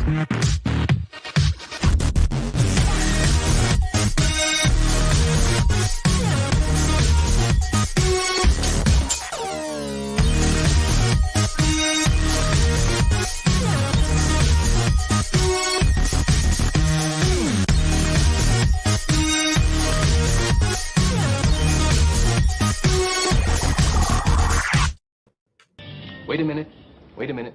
Wait a minute. Wait a minute.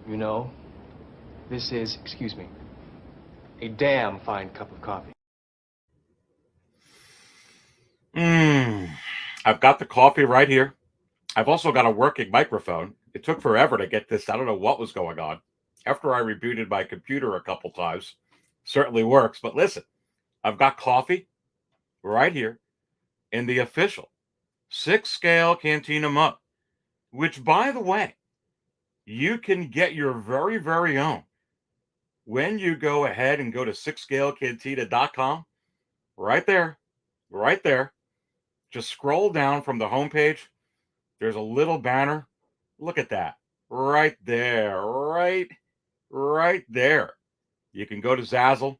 You know, this is, excuse me, a damn fine cup of coffee. I've got the coffee right here. I've also got a working microphone. It took forever to get this. I don't know what was going on. After I rebooted my computer a couple times, certainly works. But listen, I've got coffee right here in the official 6-scale Cantina mug, which, by the way, you can get your very, very own when you go ahead and go to 6scalecantina.com. Right there, right there. Just scroll down from the homepage. There's a little banner. Look at that. Right there. Right there. You can go to Zazzle.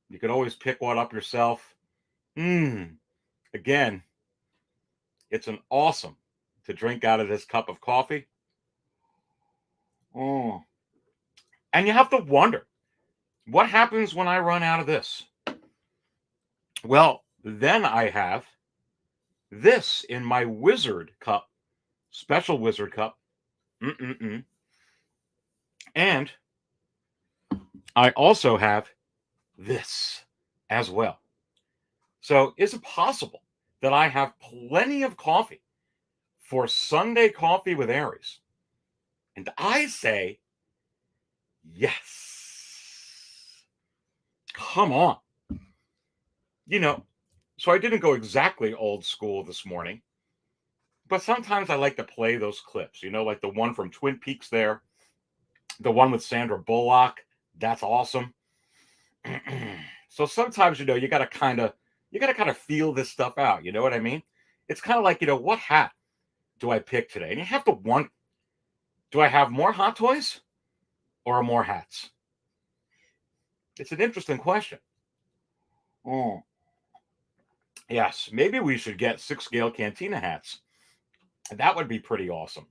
You can always pick one up yourself. Again, it's an awesome to drink out of this cup of coffee. And you have to wonder, what happens when I run out of this? Well, then I have this in my wizard cup, special wizard cup. And I also have this as well. So is it possible that I have plenty of coffee for Sunday Coffee with Aries? And I say, yes. Come on. You know, so I didn't go exactly old school this morning, but sometimes I like to play those clips, you know, like the one from Twin Peaks there, the one with Sandra Bullock. That's awesome. So sometimes, you know, you got to kind of feel this stuff out. You know what I mean? It's kind of like, you know, what hat do I pick today? And you have to wonder, do I have more hot toys or more hats? It's an interesting question. Yes, maybe we should get 6-scale Cantina hats. That would be pretty awesome.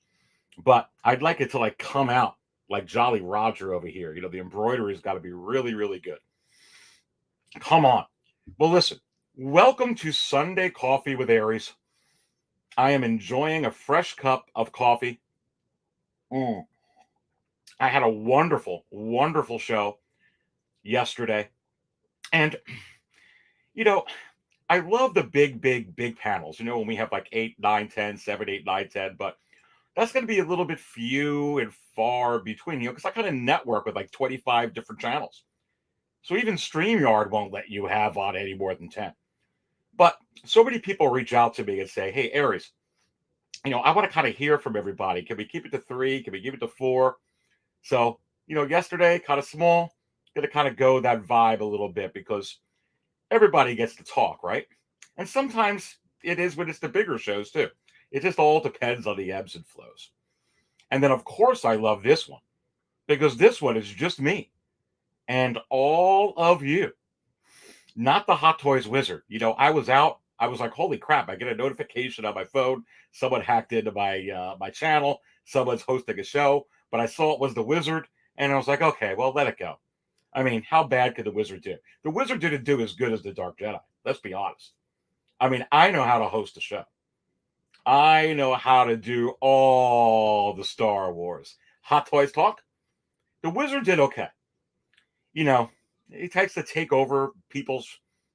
But I'd like it to like come out like Jolly Roger over here. You know, the embroidery's got to be really, really good. Come on. Well, listen, welcome to Sunday Coffee with Aries. I am enjoying a fresh cup of coffee. I had a wonderful, wonderful show yesterday. And, you know, I love the big panels, you know, when we have like 8, 9, 10, 7, 8, 9, 10, but that's going to be a little bit few and far between, you know, because I kind of network with like 25 different channels. So even StreamYard won't let you have on any more than 10. But so many people reach out to me and say, hey, Aries, you know, I want to kind of hear from everybody. Can we keep it to 3? Can we keep it to 4? So, you know, yesterday, kind of small, going to kind of go that vibe a little bit because everybody gets to talk, right? And sometimes it is when it's the bigger shows too. It just all depends on the ebbs and flows. And then, of course, I love this one because this one is just me and all of you, not the Hot Toys Wizard. You know, I was out. I was like, holy crap, I get a notification on my phone. Someone hacked into my channel. Someone's hosting a show, but I saw it was the Wizard. And I was like, okay, well, let it go. I mean, how bad could the Wizard do? The Wizard didn't do as good as the Dark Jedi. Let's be honest. I mean, I know how to host a show. I know how to do all the Star Wars. Hot Toys Talk. The Wizard did okay. You know, he tries to take over people's,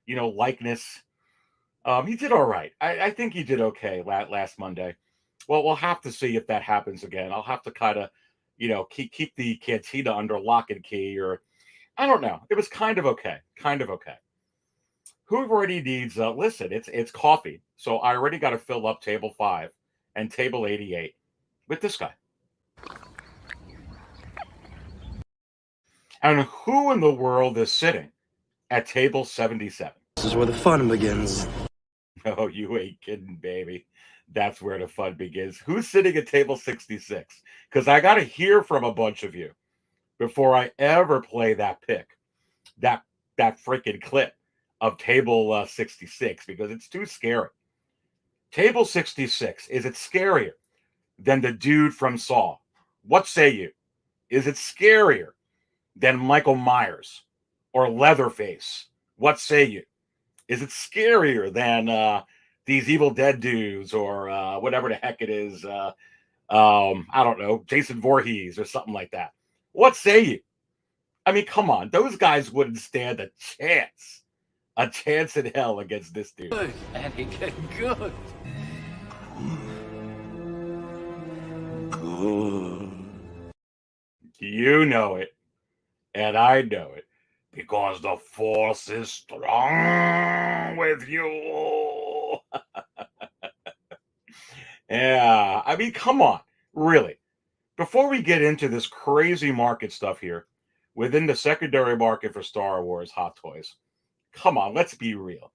you know, likeness. He did all right. I think he did okay last Monday. Well, we'll have to see if that happens again. I'll have to kind of, you know, keep the cantina under lock and key, or I don't know. It was kind of okay. Kind of okay. Who already needs, listen, it's coffee. So I already got to fill up table 5 and table 88 with this guy. And who in the world is sitting at table 77. This is where the fun begins. Oh, you ain't kidding, baby. That's where the fun begins. Who's sitting at table 66? Because I got to hear from a bunch of you before I ever play that pick, that freaking clip of table 66, because it's too scary. Table 66, is it scarier than the dude from Saw? What say you? Is it scarier than Michael Myers or Leatherface? What say you? Is it scarier than these Evil Dead dudes or whatever the heck it is? I don't know, Jason Voorhees or something like that. What say you? I mean, come on. Those guys wouldn't stand a chance in hell against this dude. Good, Anakin, good. Good. You know it, and I know it, because the Force is strong with you. Yeah, I mean, come on, really. Before we get into this crazy market stuff here, within the secondary market for Star Wars Hot Toys, come on, let's be real.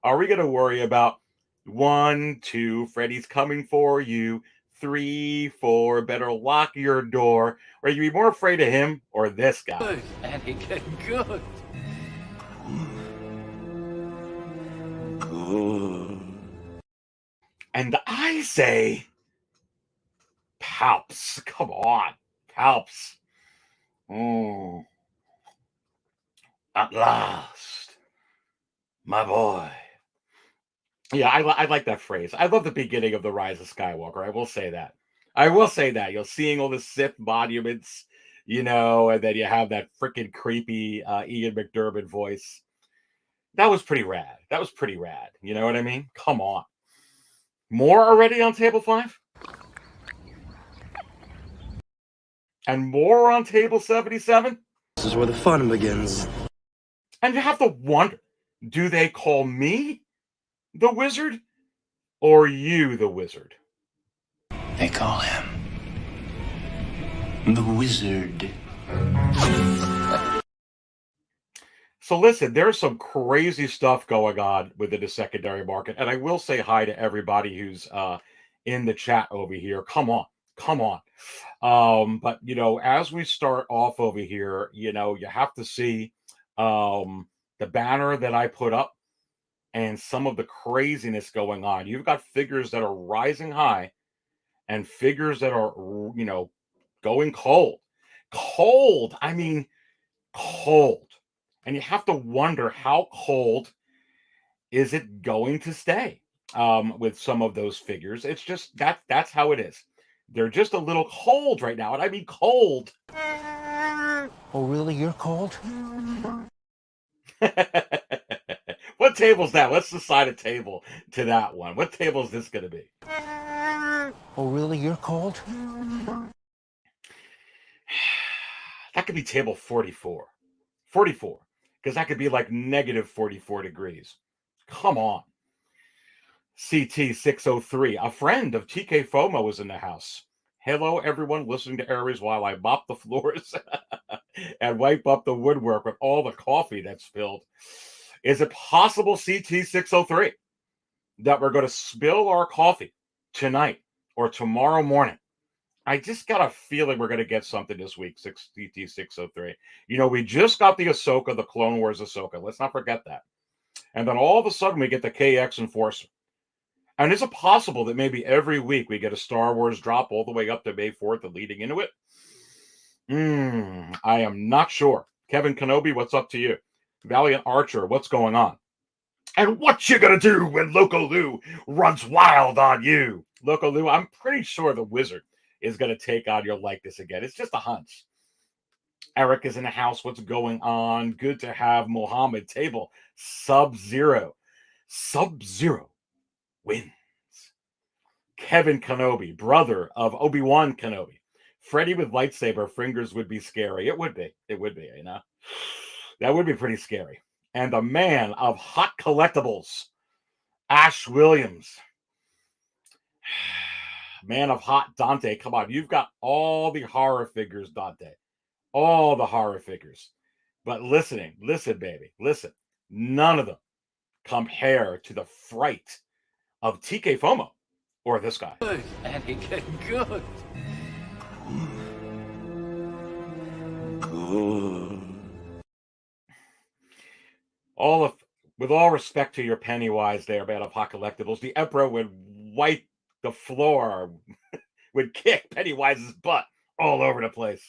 Are we going to worry about 1, 2, Freddy's coming for you, 3, 4, better lock your door? Or are you be more afraid of him or this guy? Good, Anakin, good. Good. And I say, Palps. Come on, Palps. At last, my boy. Yeah, I like that phrase. I love the beginning of The Rise of Skywalker. I will say that. You're seeing all the Sith monuments, and then you have that freaking creepy Ian McDiarmid voice. That was pretty rad. You know what I mean? Come on. More already on table 5? And more on table 77? This is where the fun begins. And you have to wonder, do they call me the wizard or you the wizard? They call him the Wizard. So listen, there's some crazy stuff going on within the secondary market. And I will say hi to everybody who's in the chat over here. Come on. But, as we start off over here, you have to see the banner that I put up and some of the craziness going on. You've got figures that are rising high and figures that are, going cold. I mean, cold. And you have to wonder, how cold is it going to stay with some of those figures? It's just that's how it is. They're just a little cold right now. And I mean cold. Oh, really? You're cold? What table's that? Let's assign a table to that one. What table is this going to be? Oh, really? You're cold? That could be table 44. 44. Because that could be like negative 44 degrees. Come on. CT603, a friend of TK-FOMO, is in the house. Hello, everyone listening to Aries while I mop the floors and wipe up the woodwork with all the coffee that's spilled. Is it possible, CT603, that we're going to spill our coffee tonight or tomorrow morning? I just got a feeling we're going to get something this week, CT603. We just got the Ahsoka, the Clone Wars Ahsoka. Let's not forget that. And then all of a sudden we get the KX Enforcer. And is it possible that maybe every week we get a Star Wars drop all the way up to May 4th and leading into it? I am not sure. Kevin Kenobi, what's up to you? Valiant Archer, what's going on? And what you gonna do when Loco Lou runs wild on you? Loco Lou, I'm pretty sure the wizard is going to take on your likeness again. It's just a hunch. Eric is in the house. What's going on? Good to have Mohammed. Table Sub-Zero. Sub-Zero wins. Kevin Kenobi, brother of Obi-Wan Kenobi. Freddy with lightsaber fingers would be scary. It would be. That would be pretty scary. And the man of hot collectibles, Ash Williams. Man of hot Dante. Come on, you've got all the horror figures, Dante. All the horror figures. But listen, baby, listen. None of them compare to the fright of TK FOMO or this guy. Good, Anakin, good. With all respect to your Pennywise there, Bad of Hot Collectibles, the Emperor would wipe the floor, would kick Pennywise's butt all over the place.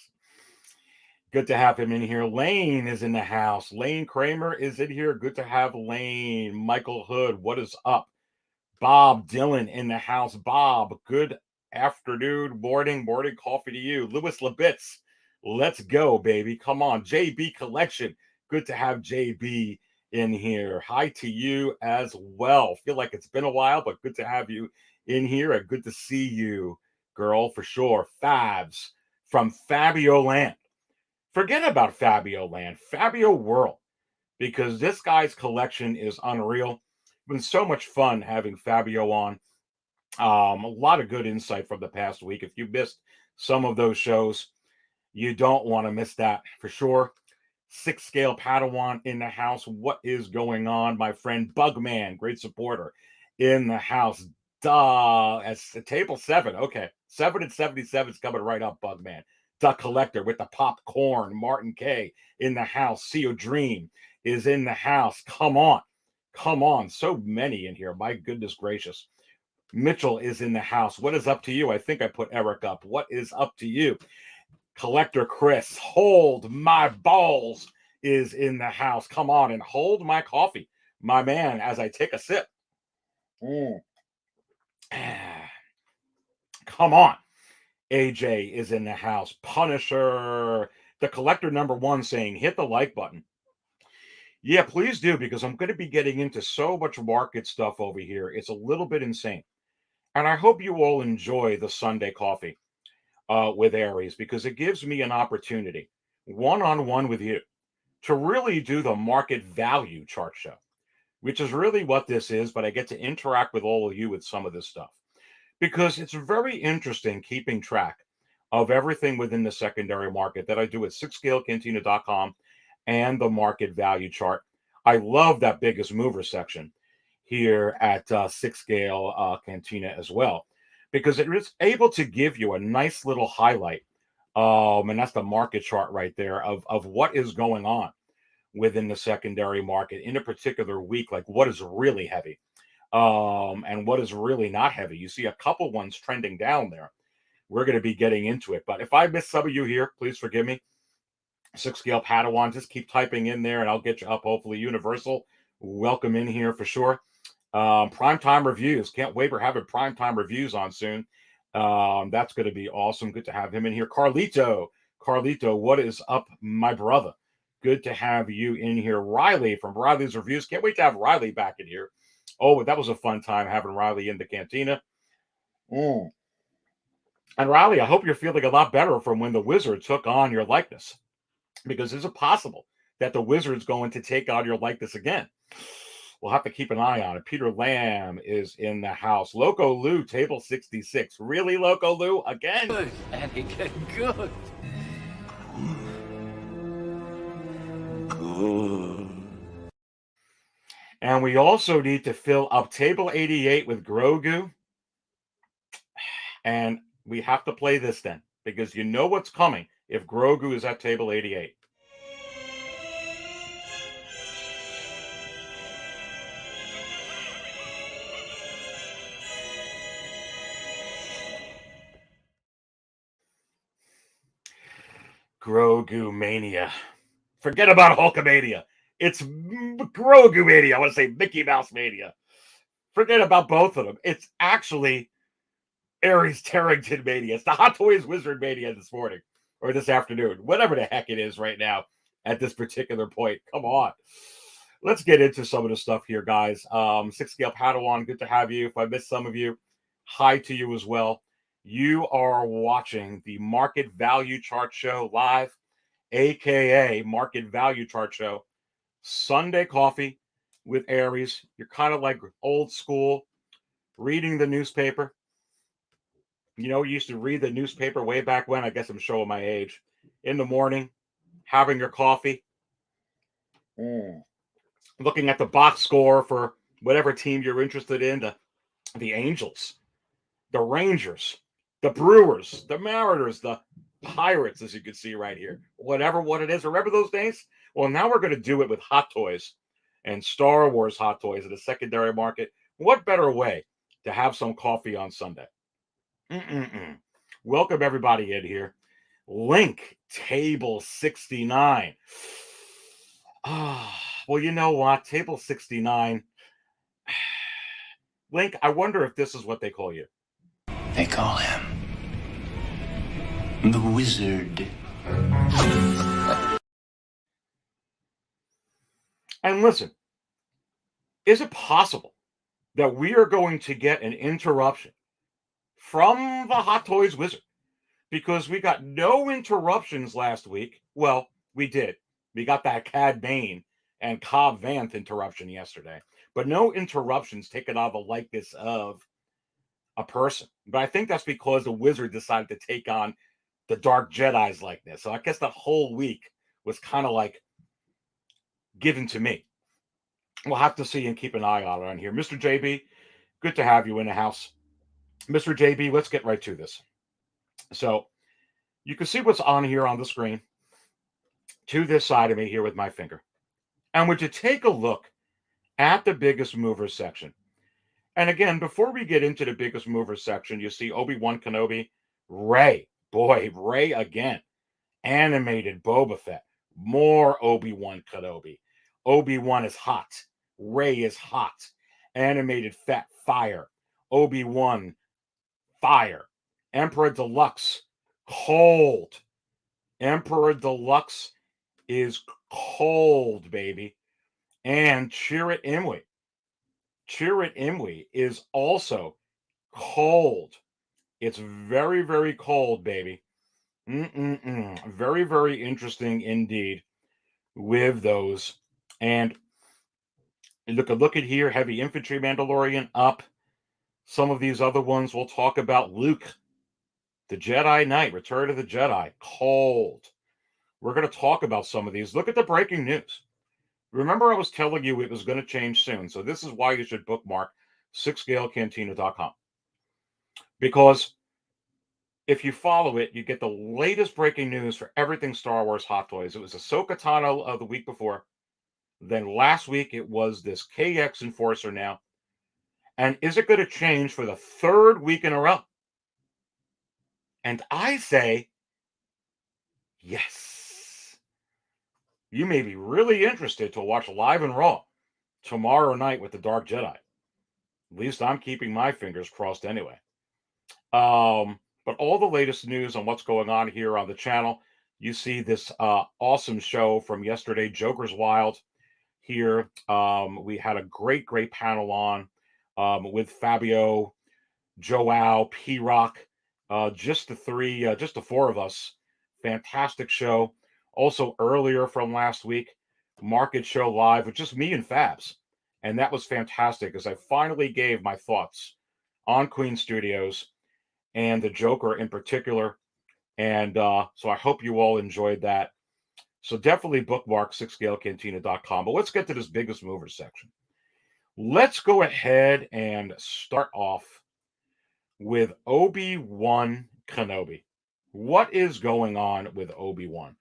Good to have him in here. Lane is in the house. Lane Kramer is in here. Good to have Lane. Michael Hood, what is up? Bob Dylan in the house. Bob, good afternoon, morning coffee to you. Louis Labitz, let's go, baby. Come on. JB Collection, good to have JB in here. Hi to you as well. Feel like it's been a while, but good to have you in here and good to see you, girl, for sure. Fabs from Fabio Land. Forget about Fabio Land, Fabio World, because this guy's collection is unreal. It's been so much fun having Fabio on. A lot of good insight from the past week. If you missed some of those shows, you don't want to miss that for sure. 6 scale Padawan in the house. What is going on, my friend? Bugman, great supporter in the house. Duh, as table 7. Okay, 7 and 77 is coming right up, Bugman. Duck Collector with the popcorn. Martin K in the house. CEO Dream is in the house. Come on. So many in here. My goodness gracious. Mitchell is in the house. What is up to you? I think I put Eric up. What is up to you? Collector Chris, hold my balls is in the house. Come on and hold my coffee, my man, as I take a sip. Come on. AJ is in the house. Punisher, the collector number 1 saying, hit the like button. Yeah, please do, because I'm going to be getting into so much market stuff over here. It's a little bit insane. And I hope you all enjoy the Sunday coffee with Aries, because it gives me an opportunity, one-on-one with you, to really do the market value chart show, which is really what this is, but I get to interact with all of you with some of this stuff. Because it's very interesting keeping track of everything within the secondary market that I do at 6scalecantina.com and the market value chart. I love that biggest mover section here at 6 Scale Cantina as well, because it is able to give you a nice little highlight. And that's the market chart right there of what is going on within the secondary market in a particular week, like what is really heavy. And what is really not heavy. You see a couple ones trending down there. We're going to be getting into it. But if I miss some of you here, please forgive me. 6 scale Padawan, just keep typing in there and I'll get you up. Hopefully Universal, welcome in here for sure. Primetime reviews. Can't wait. We're having primetime reviews on soon. That's going to be awesome. Good to have him in here. Carlito, what is up, my brother? Good to have you in here. Riley from Riley's Reviews. Can't wait to have Riley back in here. Oh, that was a fun time having Riley in the cantina. And Riley, I hope you're feeling a lot better from when the Wizard took on your likeness, because is it possible that the Wizard's going to take on your likeness again? We'll have to keep an eye on it. Peter Lamb is in the house. Loco Lou, table 66. Really, Loco Lou? Again? Good, Anakin, good. And we also need to fill up table 88 with Grogu. And we have to play this then, because you know what's coming if Grogu is at table 88. Grogu Mania. Forget about Hulkamania. It's Grogu Mania. I want to say Mickey Mouse Mania. Forget about both of them. It's actually Aries Tarrington Mania. It's the Hot Toys Wizard Mania this morning or this afternoon. Whatever the heck it is right now at this particular point. Come on. Let's get into some of the stuff here, guys. 6 Scale Padawan, good to have you. If I missed some of you, hi to you as well. You are watching the Market Value Chart Show live, aka Market Value Chart Show, Sunday coffee with Aries. You're kind of like old school, reading the newspaper. You know, you used to read the newspaper way back when. I guess I'm showing my age. In the morning, having your coffee. looking at the box score for whatever team you're interested in, the Angels, the Rangers, the Brewers, the Mariners, the Pirates, as you can see right here. What it is. Remember those names? Well, now we're going to do it with Hot Toys and Star Wars Hot Toys at a secondary market. What better way to have some coffee on Sunday? Welcome everybody in here. Link table 69. Well, you know what? Table 69. Link, I wonder if this is what they call you. They call him the Wizard. And listen, is it possible that we are going to get an interruption from the Hot Toys Wizard? Because we got no interruptions last week. Well, we did. We got that Cad Bane and Cobb Vanth interruption yesterday, but no interruptions taken out of the likeness of a person. But I think that's because the Wizard decided to take on the Dark Jedi's likeness. So I guess that whole week was kind of like given to me. We'll have to see and keep an eye out on here. Mr. JB, good to have you in the house. Mr. JB, let's get right to this. So you can see what's on here on the screen to this side of me here with my finger. And would you take a look at the biggest mover section? And again, before we get into the biggest mover section, you see Obi-Wan Kenobi, Rey. Boy, Rey again. Animated Boba Fett. More Obi-Wan Kenobi. Obi-Wan is hot. Rey is hot. Animated Fett, fire. Obi-Wan, fire. Emperor Deluxe, cold. Emperor Deluxe is cold, baby. And Chirrut Imwe. Chirrut Imwe is also cold. It's very, very cold, baby. Very, very interesting indeed with those. And look at here, Heavy Infantry Mandalorian up. Some of these other ones we'll talk about. Luke, the Jedi Knight, Return of the Jedi, cold. We're going to talk about some of these. Look at the breaking news. Remember, I was telling you it was going to change soon. So this is why you should bookmark 6scalecantina.com. Because if you follow it, you get the latest breaking news for everything Star Wars Hot Toys. It was Ahsoka Tano of the week before. Then last week, it was this KX Enforcer now. And is it going to change for the third week in a row? And I say, yes. You may be really interested to watch Live and Raw tomorrow night with the Dark Jedi. At least I'm keeping my fingers crossed anyway. But all the latest news on what's going on here on the channel, you see this awesome show from yesterday, Joker's Wild. Here, we had a great panel on with Fabio, Joao, P-Rock, just the four of us. Fantastic show. Also earlier from last week, Market Show Live with just me and Fabs. And that was fantastic as I finally gave my thoughts on Queen Studios and the Joker in particular. And so I hope you all enjoyed that. So definitely bookmark 6scalecantina.com. But let's get to this biggest mover section. Let's go ahead and start off with Obi-Wan Kenobi. What is going on with Obi-Wan?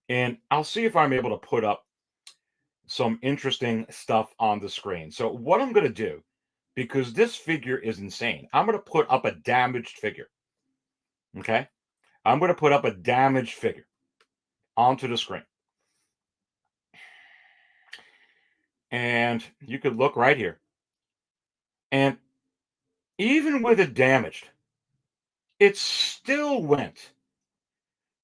And I'll see if I'm able to put up some interesting stuff on the screen. So what I'm going to do, because this figure is insane, I'm going to put up a damaged figure. Okay? I'm going to put up a damaged figure onto the screen. And you could look right here. And even with it damaged, it still went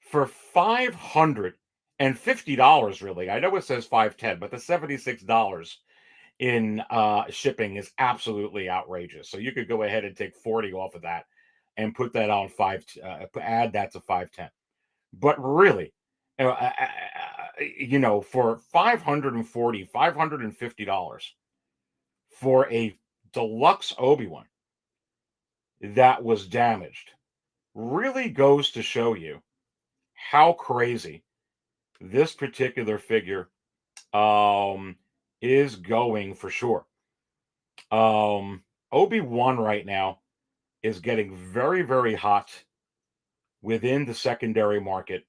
for $550, really. I know it says $510, but the $76 in shipping is absolutely outrageous. So you could go ahead and take 40 off of that and put that on add that to 510. But really, for $540, $550 for a deluxe Obi-Wan that was damaged really goes to show you how crazy this particular figure is going for sure. Obi-Wan right now is getting very, very hot within the secondary market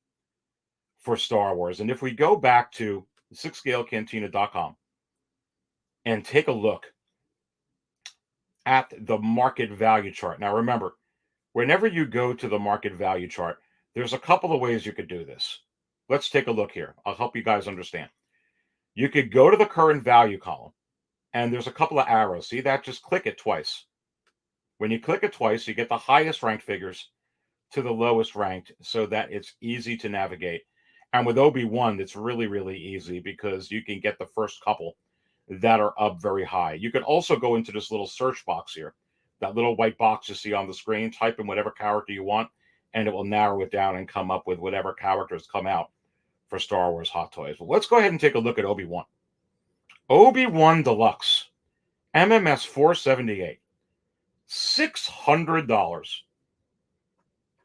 for Star Wars. And if we go back to 6scalecantina.com and take a look at the market value chart. Now, remember, whenever you go to the market value chart, there's a couple of ways you could do this. Let's take a look here. I'll help you guys understand. You could go to the current value column, and there's a couple of arrows. See that? Just click it twice. When you click it twice, you get the highest ranked figures to the lowest ranked so that it's easy to navigate. And with Obi-Wan, it's really, really easy because you can get the first couple that are up very high. You can also go into this little search box here, that little white box you see on the screen, type in whatever character you want, and it will narrow it down and come up with whatever characters come out for Star Wars Hot Toys. But let's go ahead and take a look at Obi-Wan. Obi-Wan Deluxe, MMS 478, $600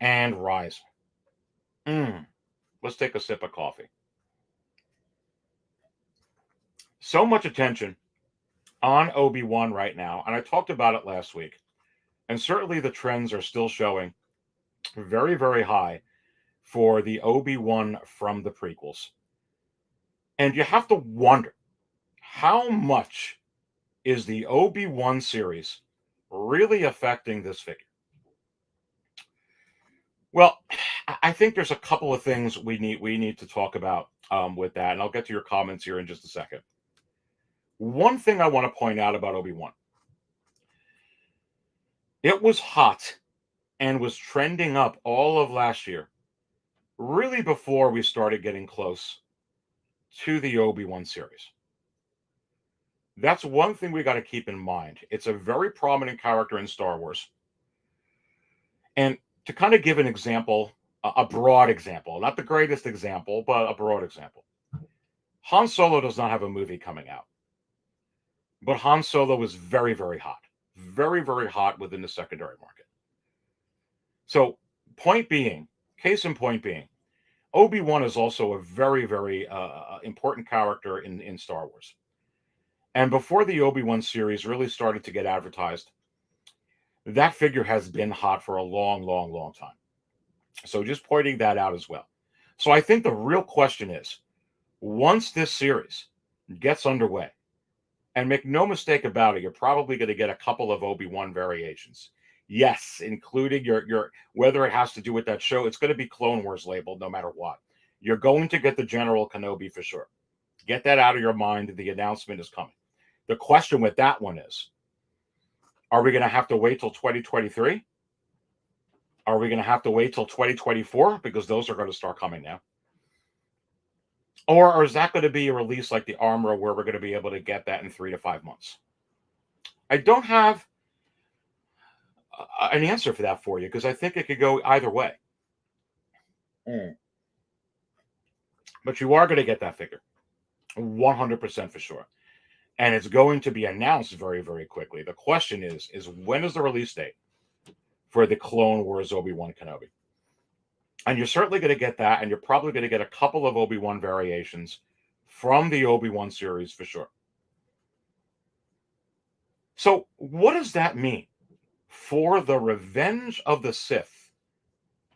and rising. Let's take a sip of coffee. So much attention on Obi-Wan right now, and I talked about it last week, and certainly the trends are still showing very, very high for the Obi-Wan from the prequels. And you have to wonder, how much is the Obi-Wan series really affecting this figure? Well, I think there's a couple of things we need to talk about with that, and I'll get to your comments here in just a second. One thing I want to point out about Obi-Wan. It was hot and was trending up all of last year, really before we started getting close to the Obi-Wan series. That's one thing we got to keep in mind. It's a very prominent character in Star Wars. And to kind of give an example, a broad example, not the greatest example, but a broad example. Han Solo does not have a movie coming out. But Han Solo is very, very hot. Very, very hot within the secondary market. So, point being, case in point being, Obi-Wan is also a very, very important character in Star Wars. And before the Obi-Wan series really started to get advertised, that figure has been hot for a long, long, long time. So just pointing that out as well. So I think the real question is, once this series gets underway, and make no mistake about it, you're probably going to get a couple of Obi-Wan variations. Yes, including your whether it has to do with that show, it's going to be Clone Wars labeled no matter what. You're going to get the General Kenobi for sure. Get that out of your mind. The announcement is coming. The question with that one is, are we going to have to wait till 2023? Are we going to have to wait till 2024? Because those are going to start coming now. Or is that going to be a release like the Armor where we're going to be able to get that in 3 to 5 months? I don't have an answer for that for you because I think it could go either way. But you are going to get that figure 100% for sure. And it's going to be announced very, very quickly. The question is when is the release date for the Clone Wars Obi-Wan Kenobi? And you're certainly going to get that, and you're probably going to get a couple of Obi-Wan variations from the Obi-Wan series for sure. So what does that mean for the Revenge of the Sith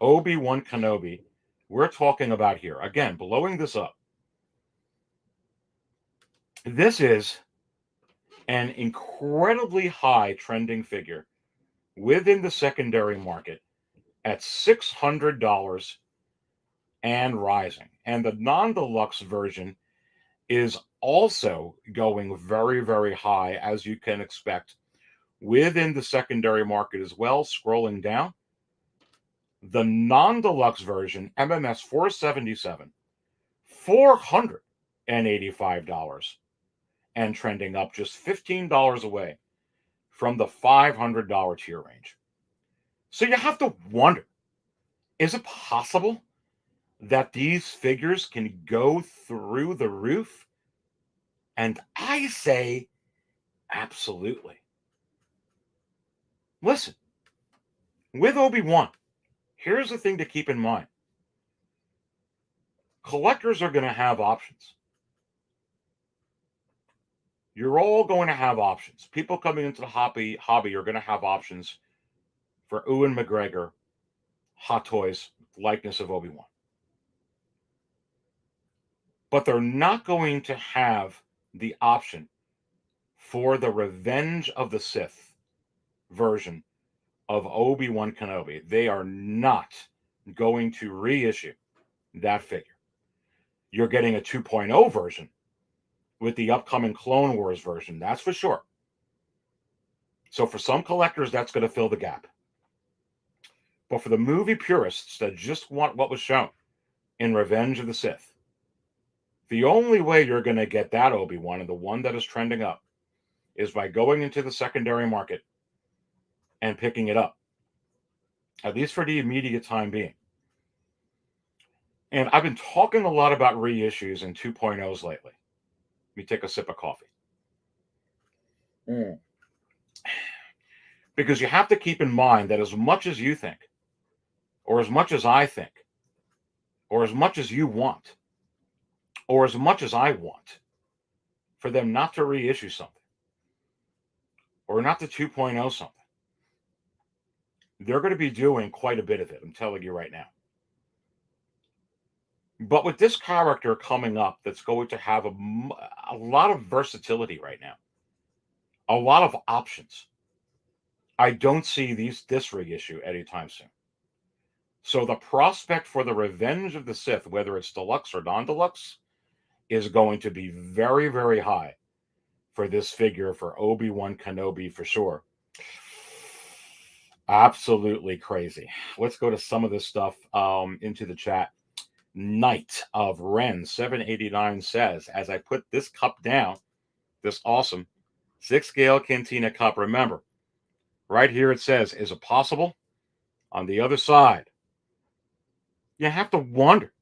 Obi-Wan Kenobi we're talking about here? Again, blowing this up. This is an incredibly high trending figure within the secondary market at $600 and rising. And the non-deluxe version is also going very, very high, as you can expect, within the secondary market as well. Scrolling down, the non-deluxe version, MMS 477, $485, and trending up just $15 away from the $500 tier range. So you have to wonder, is it possible that these figures can go through the roof? And I say, absolutely. Listen, with Obi-Wan, here's the thing to keep in mind. Collectors are going to have options. you're all going to have options. People coming into the hobby are going to have options for Ewan McGregor Hot Toys likeness of Obi-Wan. But they're not going to have the option for the Revenge of the Sith version of Obi-Wan Kenobi. They are not going to reissue that figure. You're getting a 2.0 version with the upcoming Clone Wars version, that's for sure. So for some collectors, that's going to fill the gap. But for the movie purists that just want what was shown in Revenge of the Sith, the only way you're going to get that Obi-Wan, and the one that is trending up, is by going into the secondary market and picking it up, at least for the immediate time being. And I've been talking a lot about reissues and 2.0s lately. Let me take a sip of coffee. Because you have to keep in mind that as much as you think, or as much as I think, or as much as you want, or as much as I want, for them not to reissue something, or not to 2.0 something, they're going to be doing quite a bit of it, I'm telling you right now. But with this character coming up that's going to have a lot of versatility right now, a lot of options, I don't see this reissue anytime soon. So the prospect for the Revenge of the Sith, whether it's deluxe or non-deluxe, is going to be very, very high for this figure, for Obi-Wan Kenobi for sure. Absolutely crazy. Let's go to some of this stuff into the chat. Knight of Ren 789 says, as I put this cup down, this awesome 6-scale Cantina cup, remember, right here it says, is it possible? On the other side, you have to wonder.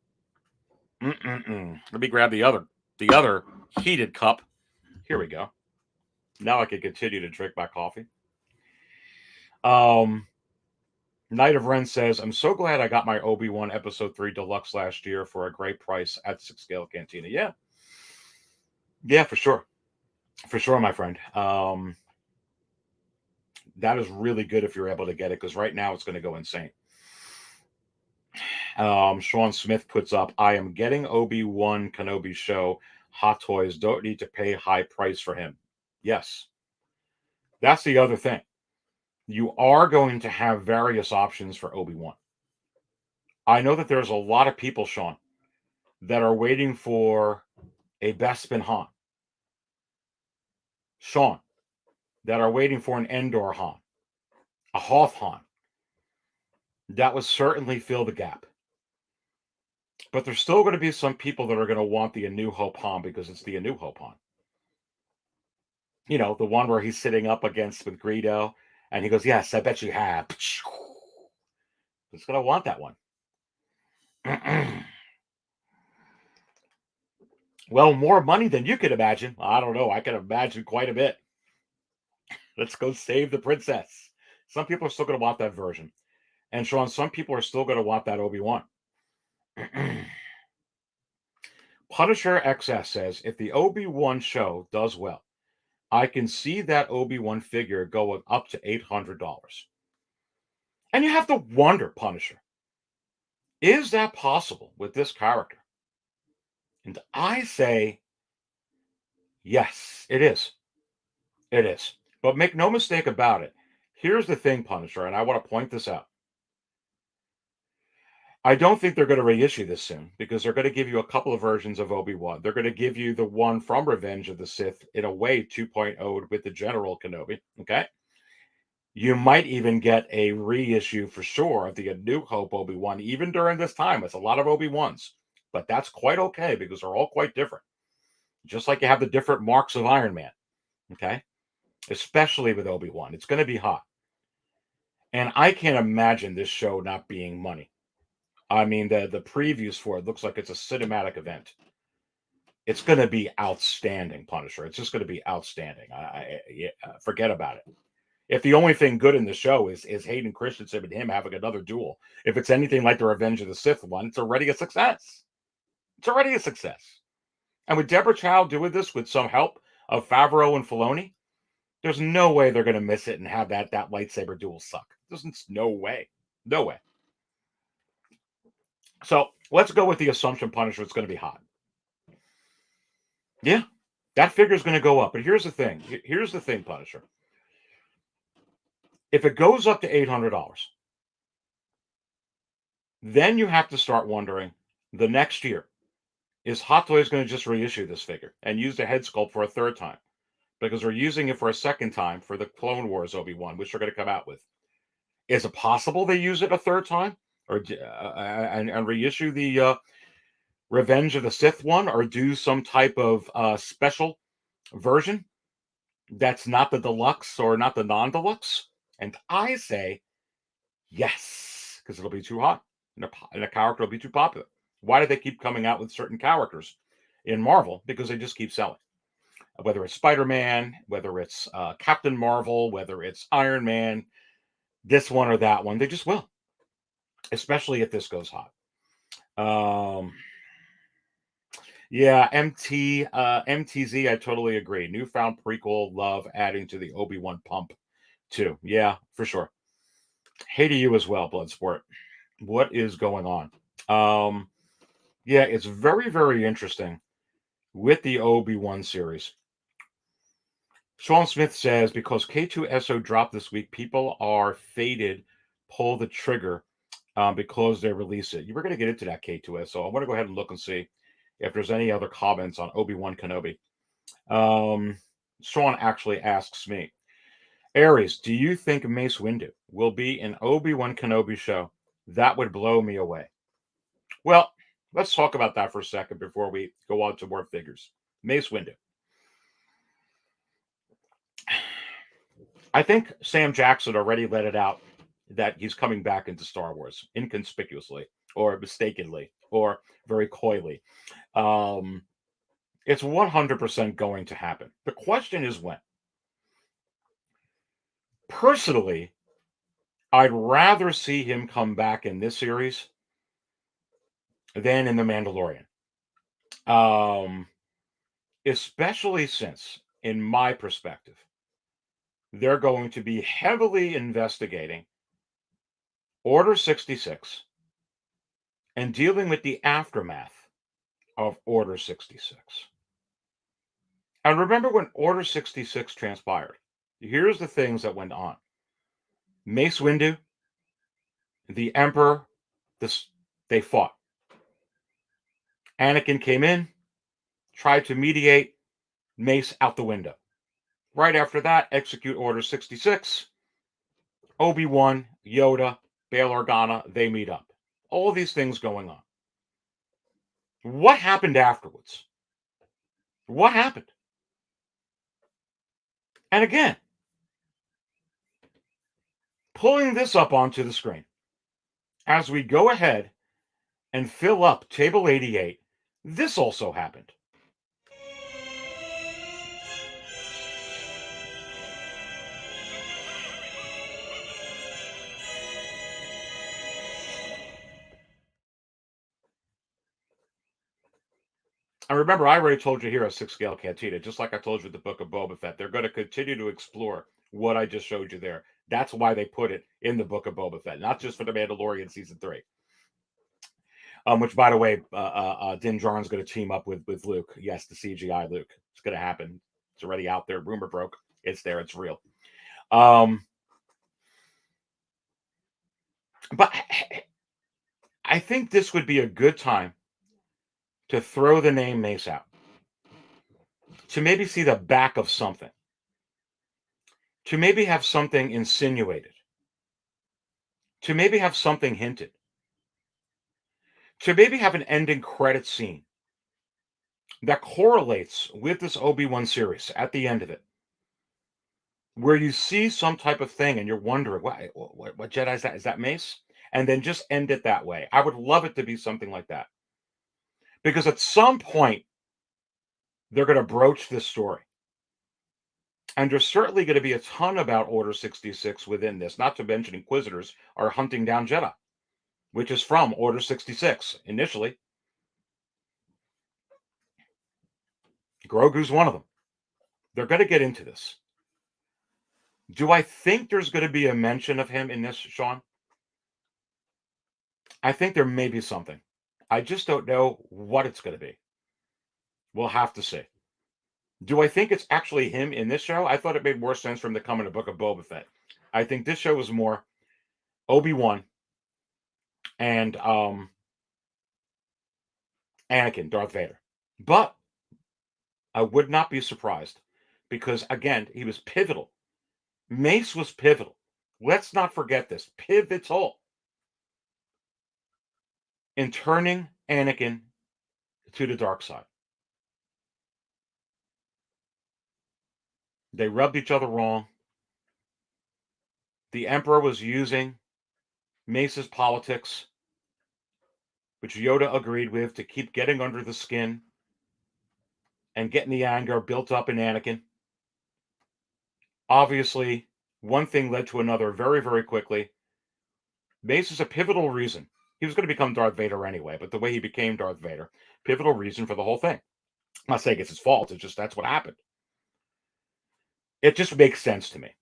Let me grab the other heated cup. Here we go. Now I can continue to drink my coffee. Knight of Ren says, I'm so glad I got my Obi-Wan Episode 3 Deluxe last year for a great price at 6-scale Cantina. Yeah. Yeah, for sure. For sure, my friend. That is really good if you're able to get it, because right now it's going to go insane. Sean Smith puts up, I am getting Obi-Wan Kenobi show Hot Toys. Don't need to pay high price for him. Yes. That's the other thing. You are going to have various options for Obi-Wan. I know that there's a lot of people, Sean, that are waiting for a Bespin Han. Sean, that are waiting for an Endor Han, a Hoth Han. That would certainly fill the gap. But there's still going to be some people that are going to want the A New Hope Han because it's the A New Hope Han. You know, the one where he's sitting up against with Greedo, and he goes, yes, I bet you have. It's going to want that one. Well, more money than you could imagine. I don't know. I can imagine quite a bit. Let's go save the princess. Some people are still going to want that version. And Sean, some people are still going to want that Obi-Wan. Punisher XS says, if the Obi-Wan show does well, I can see that Obi-Wan figure going up to $800. And you have to wonder, Punisher, is that possible with this character? And I say, yes, it is. It is. But make no mistake about it. Here's the thing, Punisher, and I want to point this out. I don't think they're going to reissue this soon, because they're going to give you a couple of versions of Obi-Wan. They're going to give you the one from Revenge of the Sith, in a way, 2.0 with the General Kenobi, okay? You might even get a reissue for sure of the A New Hope Obi-Wan, even during this time. It's a lot of Obi-Wans, but that's quite okay, because they're all quite different. Just like you have the different marks of Iron Man, okay? Especially with Obi-Wan. It's going to be hot. And I can't imagine this show not being money. I mean, the previews for it looks like it's a cinematic event. It's going to be outstanding, Punisher. It's just going to be outstanding. Forget about it. If the only thing good in the show is Hayden Christensen and him having another duel, if it's anything like the Revenge of the Sith one, it's already a success. It's already a success. And with Deborah Chow doing this with some help of Favreau and Filoni, there's no way they're going to miss it and have that lightsaber duel suck. There's no way. No way. So let's go with the assumption, Punisher, it's going to be hot. Yeah, that figure is going to go up. But here's the thing. Here's the thing, Punisher. If it goes up to $800, then you have to start wondering, the next year, is Hot Toys going to just reissue this figure and use the head sculpt for a third time? Because we're using it for a second time for the Clone Wars Obi-Wan, which they're going to come out with. Is it possible they use it a third time, or and reissue the Revenge of the Sith one, or do some type of special version that's not the deluxe or not the non-deluxe? And I say yes, because it'll be too hot, and a character will be too popular. Why do they keep coming out with certain characters in Marvel? Because they just keep selling. Whether it's Spider-Man, whether it's Captain Marvel, whether it's Iron Man, this one or that one, they just will. Especially if this goes hot. Yeah, MTZ, I totally agree. Newfound prequel love adding to the Obi-Wan pump, too. Yeah, for sure. Hey to you as well, Bloodsport. What is going on? Yeah, it's very, very interesting with the Obi-Wan series. Sean Smith says, because K-2SO dropped this week, people are fated, pull the trigger because they release it. You were going to get into that, K-2SO. I want to go ahead and look and see if there's any other comments on Obi-Wan Kenobi. Sean actually asks me, Aries, do you think Mace Windu will be an Obi-Wan Kenobi show? That would blow me away. Well, let's talk about that for a second before we go on to more figures. Mace Windu. I think Sam Jackson already let it out that he's coming back into Star Wars inconspicuously or mistakenly or very coyly. It's 100% going to happen. The question is when. Personally, I'd rather see him come back in this series than in The Mandalorian. Especially since, in my perspective, they're going to be heavily investigating Order 66 and dealing with the aftermath of Order 66. And remember when Order 66 transpired. Here's the things that went on. Mace Windu, the Emperor, they fought. Anakin came in, tried to mediate, Mace out the window. Right after that, execute Order 66. Obi-Wan, Yoda, Bail Organa, they meet up. All these things going on. What happened afterwards? What happened? And again, pulling this up onto the screen, as we go ahead and fill up Table 88, this also happened. And remember, I already told you here a 6-scale Cantina, just like I told you with the Book of Boba Fett. They're going to continue to explore what I just showed you there. That's why they put it in the Book of Boba Fett, not just for The Mandalorian Season 3. Which, by the way, Din Djarin's going to team up with Luke. Yes, the CGI Luke. It's going to happen. It's already out there. Rumor broke. It's there. It's real. But I think this would be a good time to throw the name Mace out. To maybe see the back of something. To maybe have something insinuated. To maybe have something hinted. To maybe have an ending credit scene that correlates with this Obi-Wan series at the end of it, where you see some type of thing and you're wondering, what Jedi is that? Is that Mace? And then just end it that way. I would love it to be something like that. Because at some point, they're going to broach this story. And there's certainly going to be a ton about Order 66 within this, not to mention Inquisitors are hunting down Jedi, which is from Order 66 initially. Grogu's one of them. They're going to get into this. Do I think there's going to be a mention of him in this, Sean? I think there may be something. I just don't know what it's going to be. We'll have to see. Do I think it's actually him in this show? I thought it made more sense for him to come in a Book of Boba Fett. I think this show was more Obi-Wan and Anakin, Darth Vader. But I would not be surprised because, again, he was pivotal. Mace was pivotal. Let's not forget this. Pivotal in turning Anakin to the dark side. They rubbed each other wrong. The Emperor was using Mace's politics, which Yoda agreed with, to keep getting under the skin and getting the anger built up in Anakin. Obviously, one thing led to another very, very quickly. Mace is a pivotal reason. He was going to become Darth Vader anyway, but the way he became Darth Vader, pivotal reason for the whole thing. I'm not saying it's his fault. It's just that's what happened. It just makes sense to me.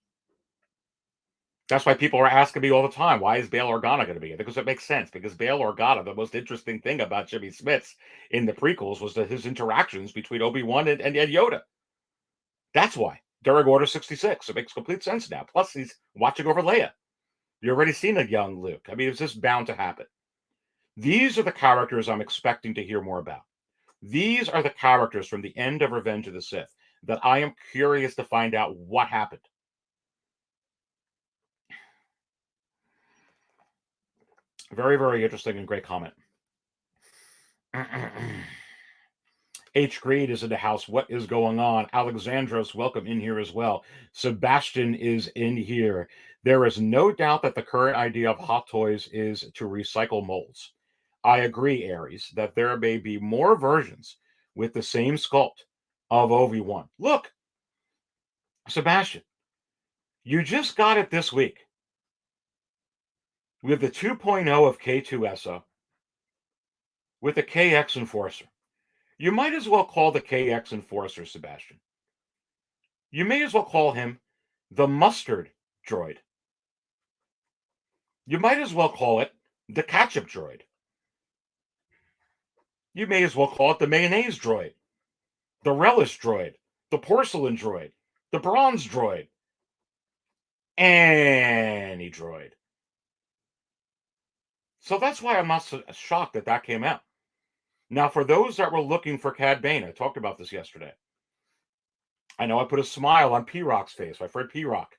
That's why people are asking me all the time, why is Bail Organa going to be in? Because it makes sense. Because Bail Organa, the most interesting thing about Jimmy Smits in the prequels was that his interactions between Obi-Wan and Yoda. That's why. During Order 66. It makes complete sense now. Plus, he's watching over Leia. You've already seen a young Luke. I mean, it's just bound to happen. These are the characters I'm expecting to hear more about. These are the characters from the end of Revenge of the Sith that I am curious to find out what happened. Very, very interesting and great comment. H. Greed is in the house. What is going on? Alexandros, welcome in here as well. Sebastian is in here. There is no doubt that the current idea of Hot Toys is to recycle molds. I agree, Aries, that there may be more versions with the same sculpt of Obi-Wan. Look, Sebastian, you just got it this week. With the 2.0 of K-2SO, with the KX Enforcer. You might as well call the KX Enforcer, Sebastian. You may as well call him the mustard droid. You might as well call it the ketchup droid. You may as well call it the mayonnaise droid, the relish droid, the porcelain droid, the bronze droid, any droid. So that's why I'm not so shocked that that came out. Now, for those that were looking for Cad Bane, I talked about this yesterday. I know I put a smile on P-Rock's face, my friend P-Rock.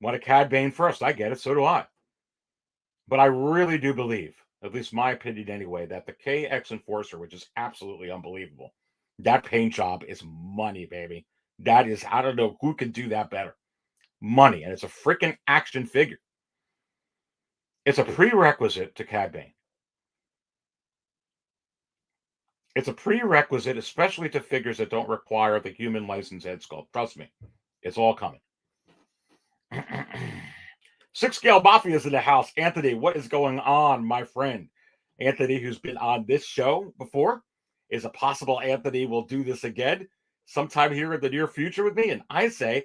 Wanted Cad Bane first. I get it. So do I. But I really do believe, at least my opinion anyway, that the KX Enforcer, which is absolutely unbelievable, that paint job is money, baby. That is, I don't know who can do that better. Money. And it's a freaking action figure. It's a prerequisite to Cad Bane. It's a prerequisite, especially to figures that don't require the human license head sculpt. Trust me, it's all coming. 6-Scale Mafia is in the house. Anthony, what is going on, my friend? Anthony, who's been on this show before. Is it possible Anthony will do this again sometime here in the near future with me? And I say,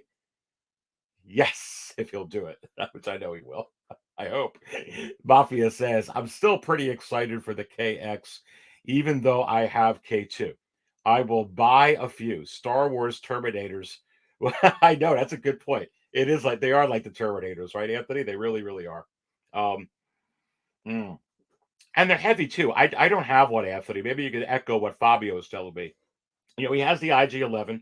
yes, if he'll do it, which I know he will. I hope. Mafia says, I'm still pretty excited for the KX, even though I have K2. I will buy a few Star Wars Terminators. I know, that's a good point. It is like, they are like the Terminators, right, Anthony? They really, really are. And they're heavy, too. I don't have one, Anthony. Maybe you could echo what Fabio is telling me. You know, he has the IG-11,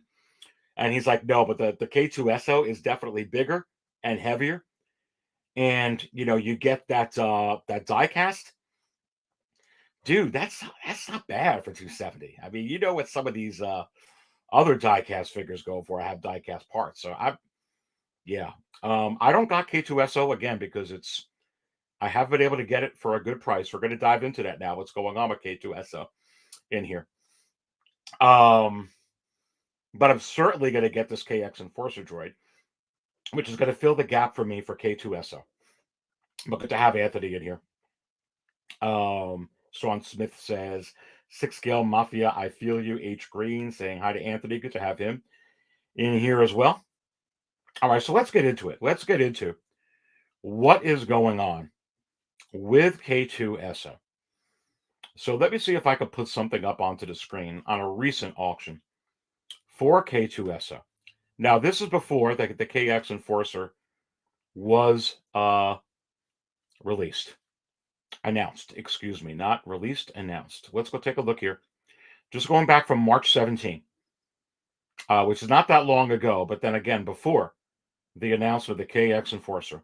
and he's like, no, but the K-2SO is definitely bigger and heavier. And, you know, you get that die cast. Dude, that's not bad for 270. I mean, you know what some of these other die-cast figures go for. I have die-cast parts. So I don't got K-2SO again because I have been able to get it for a good price. We're going to dive into that now. What's going on with K-2SO in here? But I'm certainly going to get this KX Enforcer droid, which is going to fill the gap for me for K-2SO. But good to have Anthony in here. Sean Smith says, 6-Scale Mafia, I feel you. H. Green saying hi to Anthony. Good to have him. in here as well. All right, so let's get into it. Let's get into what is going on with K-2SO. So let me see if I can put something up onto the screen on a recent auction for K-2SO. Now, this is before the KX Enforcer was announced. Excuse me, not released, announced. Let's go take a look here. Just going back from March 17, which is not that long ago, but then again, before the announcement of the KX Enforcer.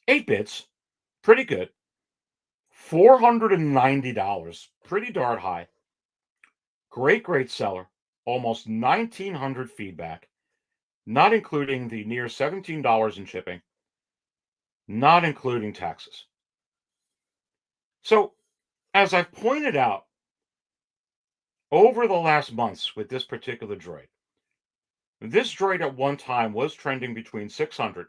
8 bits, pretty good. $490, pretty darn high. Great seller. Almost 1,900 feedback, not including the near $17 in shipping, not including taxes. So, as I've pointed out over the last months with this particular droid, this droid at one time was trending between $600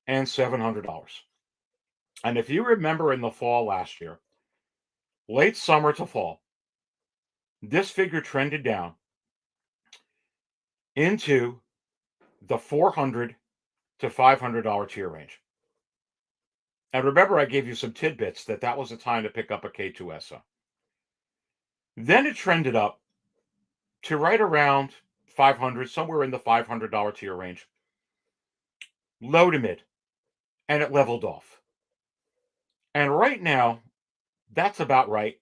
and $700. And if you remember in the fall last year, late summer to fall, this figure trended down into the $400 to $500 tier range. And remember, I gave you some tidbits that was the time to pick up a K-2SO. Then it trended up to right around $500, somewhere in the $500 tier range, low to mid, and it leveled off. And right now, that's about right,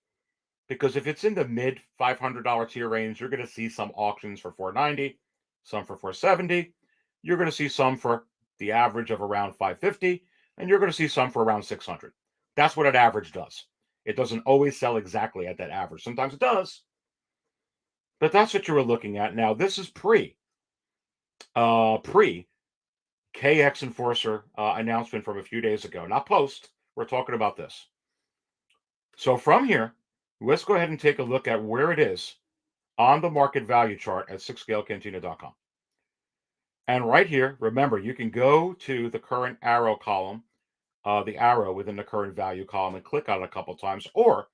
because if it's in the mid $500 tier range, you're going to see some auctions for $490, some for $470. You're going to see some for the average of around $550, and you're going to see some for around $600. That's what an average does. It doesn't always sell exactly at that average. Sometimes it does, but that's what you were looking at. Now, this is pre KX Enforcer announcement from a few days ago, not post. We're talking about this. So from here, let's go ahead and take a look at where it is on the market value chart at 6scalecantina.com. And right here, remember, you can go to the current arrow column, the arrow within the current value column, and click on it a couple of times, or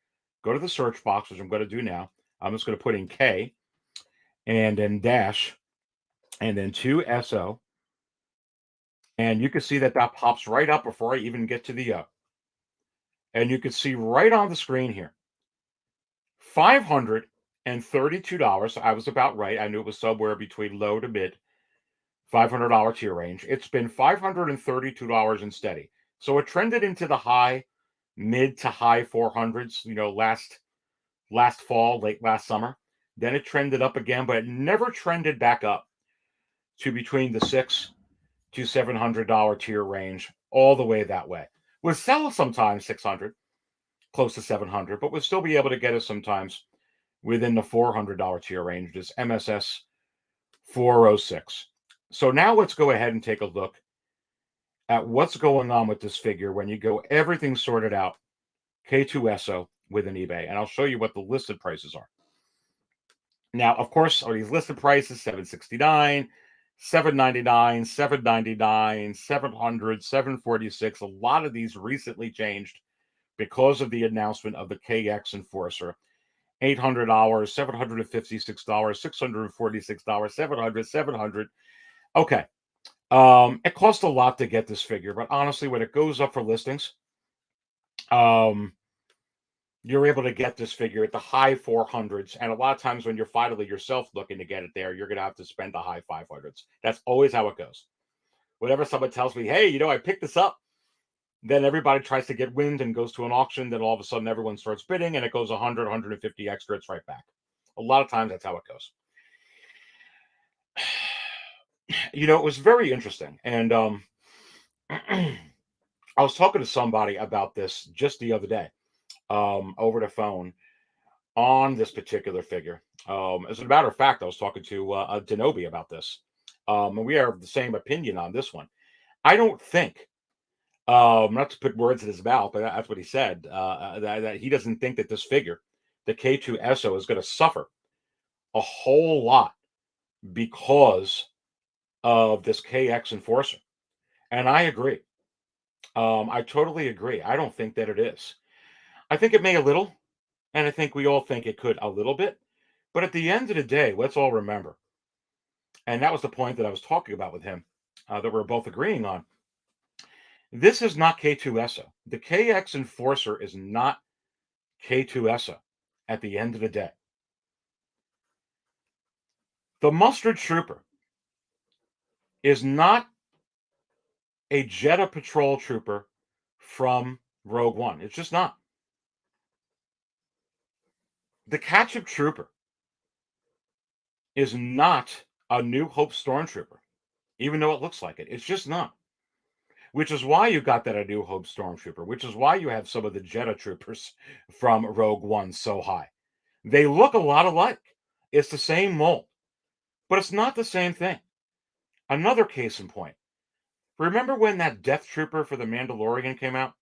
go to the search box, which I'm going to do now. I'm just going to put in K and then dash and then 2SO. And you can see that pops right up before I even get to the O. And you can see right on the screen here, $532. I was about right. I knew it was somewhere between low to mid $500 tier range. It's been $532 and steady. So it trended into the mid to high 400s, last fall, late last summer. Then it trended up again, but it never trended back up to between the $600 to $700 tier range, all the way that way. We'll sell sometimes 600, close to 700, but we'll still be able to get it sometimes within the $400 tier range, this MSS 406. So now let's go ahead and take a look at what's going on with this figure when you go everything sorted out, K-2SO within eBay, and I'll show you what the listed prices are. Now, of course, are these listed prices $769, $799, $799, $700, $746? A lot of these recently changed because of the announcement of the KX Enforcer. $800, $756, $646, $700. Okay. It cost a lot to get this figure, but honestly, when it goes up for listings, you're able to get this figure at the high 400s. And a lot of times when you're finally yourself looking to get it there, you're going to have to spend the high 500s. That's always how it goes. Whenever someone tells me, hey, I picked this up, then everybody tries to get wind and goes to an auction. Then all of a sudden everyone starts bidding and it goes 100, 150 extra. It's right back. A lot of times that's how it goes. It was very interesting. And I was talking to somebody about this just the other day over the phone on this particular figure. As a matter of fact, I was talking to Kenobi about this. And we have the same opinion on this one. I don't think, not to put words in his mouth, but that's what he said, that he doesn't think that this figure, the K-2SO, is going to suffer a whole lot because of this KX Enforcer. And I agree. I totally agree. I don't think that it is. I think it may a little, and I think we all think it could a little bit. But at the end of the day, let's all remember, And that was the point that I was talking about with him, that we're both agreeing on. This is not K-2SO. The KX Enforcer is not K-2SO at the end of the day. The Mustard Trooper is not a Jedha Patrol Trooper from Rogue One. It's just not. The Ketchup Trooper is not a New Hope Stormtrooper, even though it looks like it. It's just not. Which is why you got that A New Hope Stormtrooper, which is why you have some of the Jedha Troopers from Rogue One so high. They look a lot alike. It's the same mold, but it's not the same thing. Another case in point. Remember when that Death Trooper for the Mandalorian came out?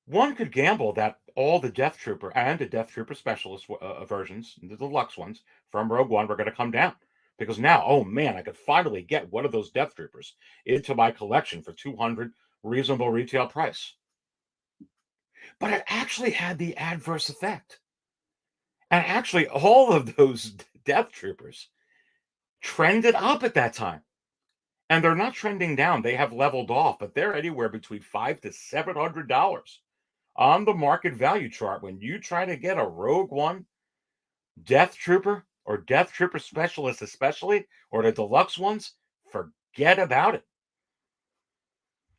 One could gamble that all the Death Trooper and the Death Trooper specialist versions, the deluxe ones from Rogue One, were going to come down. Because now, oh man, I could finally get one of those Death Troopers into my collection for $200 reasonable retail price. But it actually had the adverse effect. And actually, all of those Death Troopers trended up at that time. And they're not trending down. They have leveled off, but they're anywhere between $500 to $700 on the market value chart. When you try to get a Rogue One Death Trooper or Death Trooper Specialist especially, or the deluxe ones, forget about it.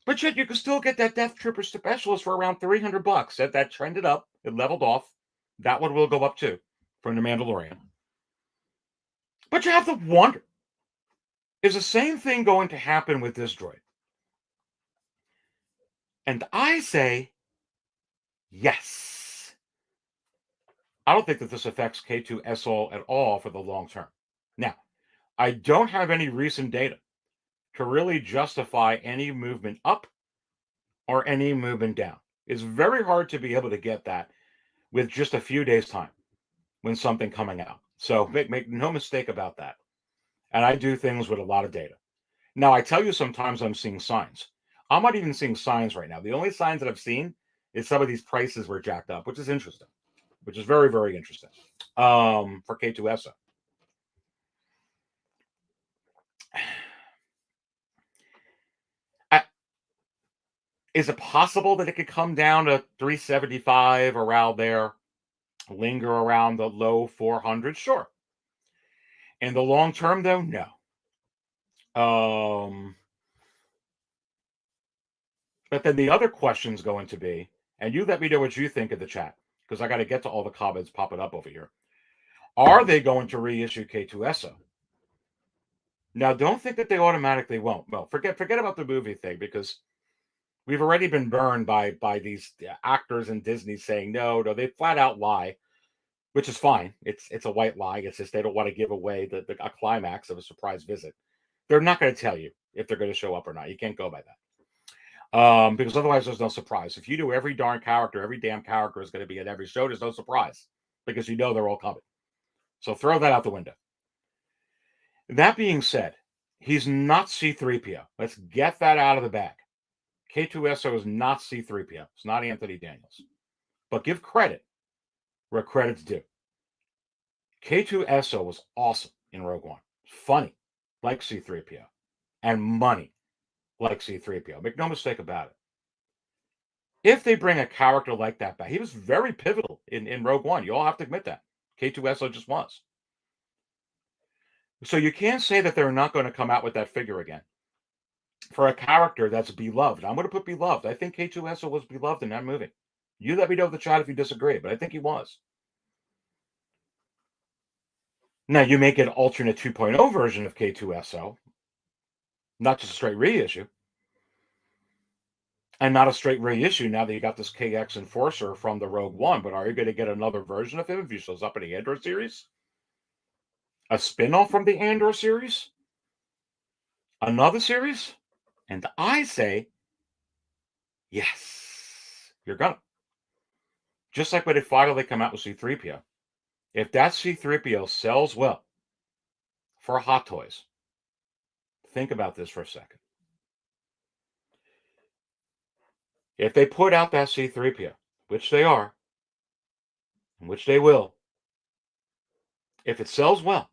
But yet you can still get that Death Trooper Specialist for around $300. That trended up. It leveled off. That one will go up too from the Mandalorian. But you have to wonder, is the same thing going to happen with this droid? And I say yes. I don't think that this affects K-2SO at all for the long term. Now, I don't have any recent data to really justify any movement up or any movement down. It's very hard to be able to get that with just a few days' time when something coming out. So make no mistake about that. And I do things with a lot of data. Now, I tell you, sometimes I'm seeing signs. I'm not even seeing signs right now. The only signs that I've seen is some of these prices were jacked up, which is interesting, which is very, very interesting for K-2SO. Is it possible that it could come down to 375 around there, linger around the low 400s? Sure. In the long term, though, no. But then the other question's going to be, and you let me know what you think in the chat, because I got to get to all the comments popping up over here. Are they going to reissue K-2SO? Now, don't think that they automatically won't. Well, forget about the movie thing, because we've already been burned by these actors in Disney saying no. They flat out lie, which is fine. It's a white lie. It's just they don't want to give away a climax of a surprise visit. They're not going to tell you if they're going to show up or not. You can't go by that. Because otherwise there's no surprise. If you do every damn character is going to be at every show, there's no surprise, because you know they're all coming. So throw that out the window. That being said, he's not C-3PO. Let's get that out of the bag. K-2SO is not C-3PO. It's not Anthony Daniels. But give credit where credit's due. K-2SO was awesome in Rogue One. Funny, like C-3PO. And money, like C-3PO. Make no mistake about it. If they bring a character like that back, he was very pivotal in Rogue One. You all have to admit that. K-2SO just was. So you can't say that they're not going to come out with that figure again for a character that's beloved. I'm going to put beloved. I think K-2SO was beloved in that movie. You let me know in the chat if you disagree, but I think he was. Now, you make an alternate 2.0 version of K-2SO, not just a straight reissue, and not a straight reissue now that you got this KX Enforcer from the Rogue One, but are you going to get another version of him if he shows up in the Andor series? A spin-off from the Andor series? Another series? And I say, yes, you're gonna. Just like when they finally come out with C-3PO. If that C-3PO sells well for Hot Toys, think about this for a second. If they put out that C-3PO, which they are, and which they will, if it sells well,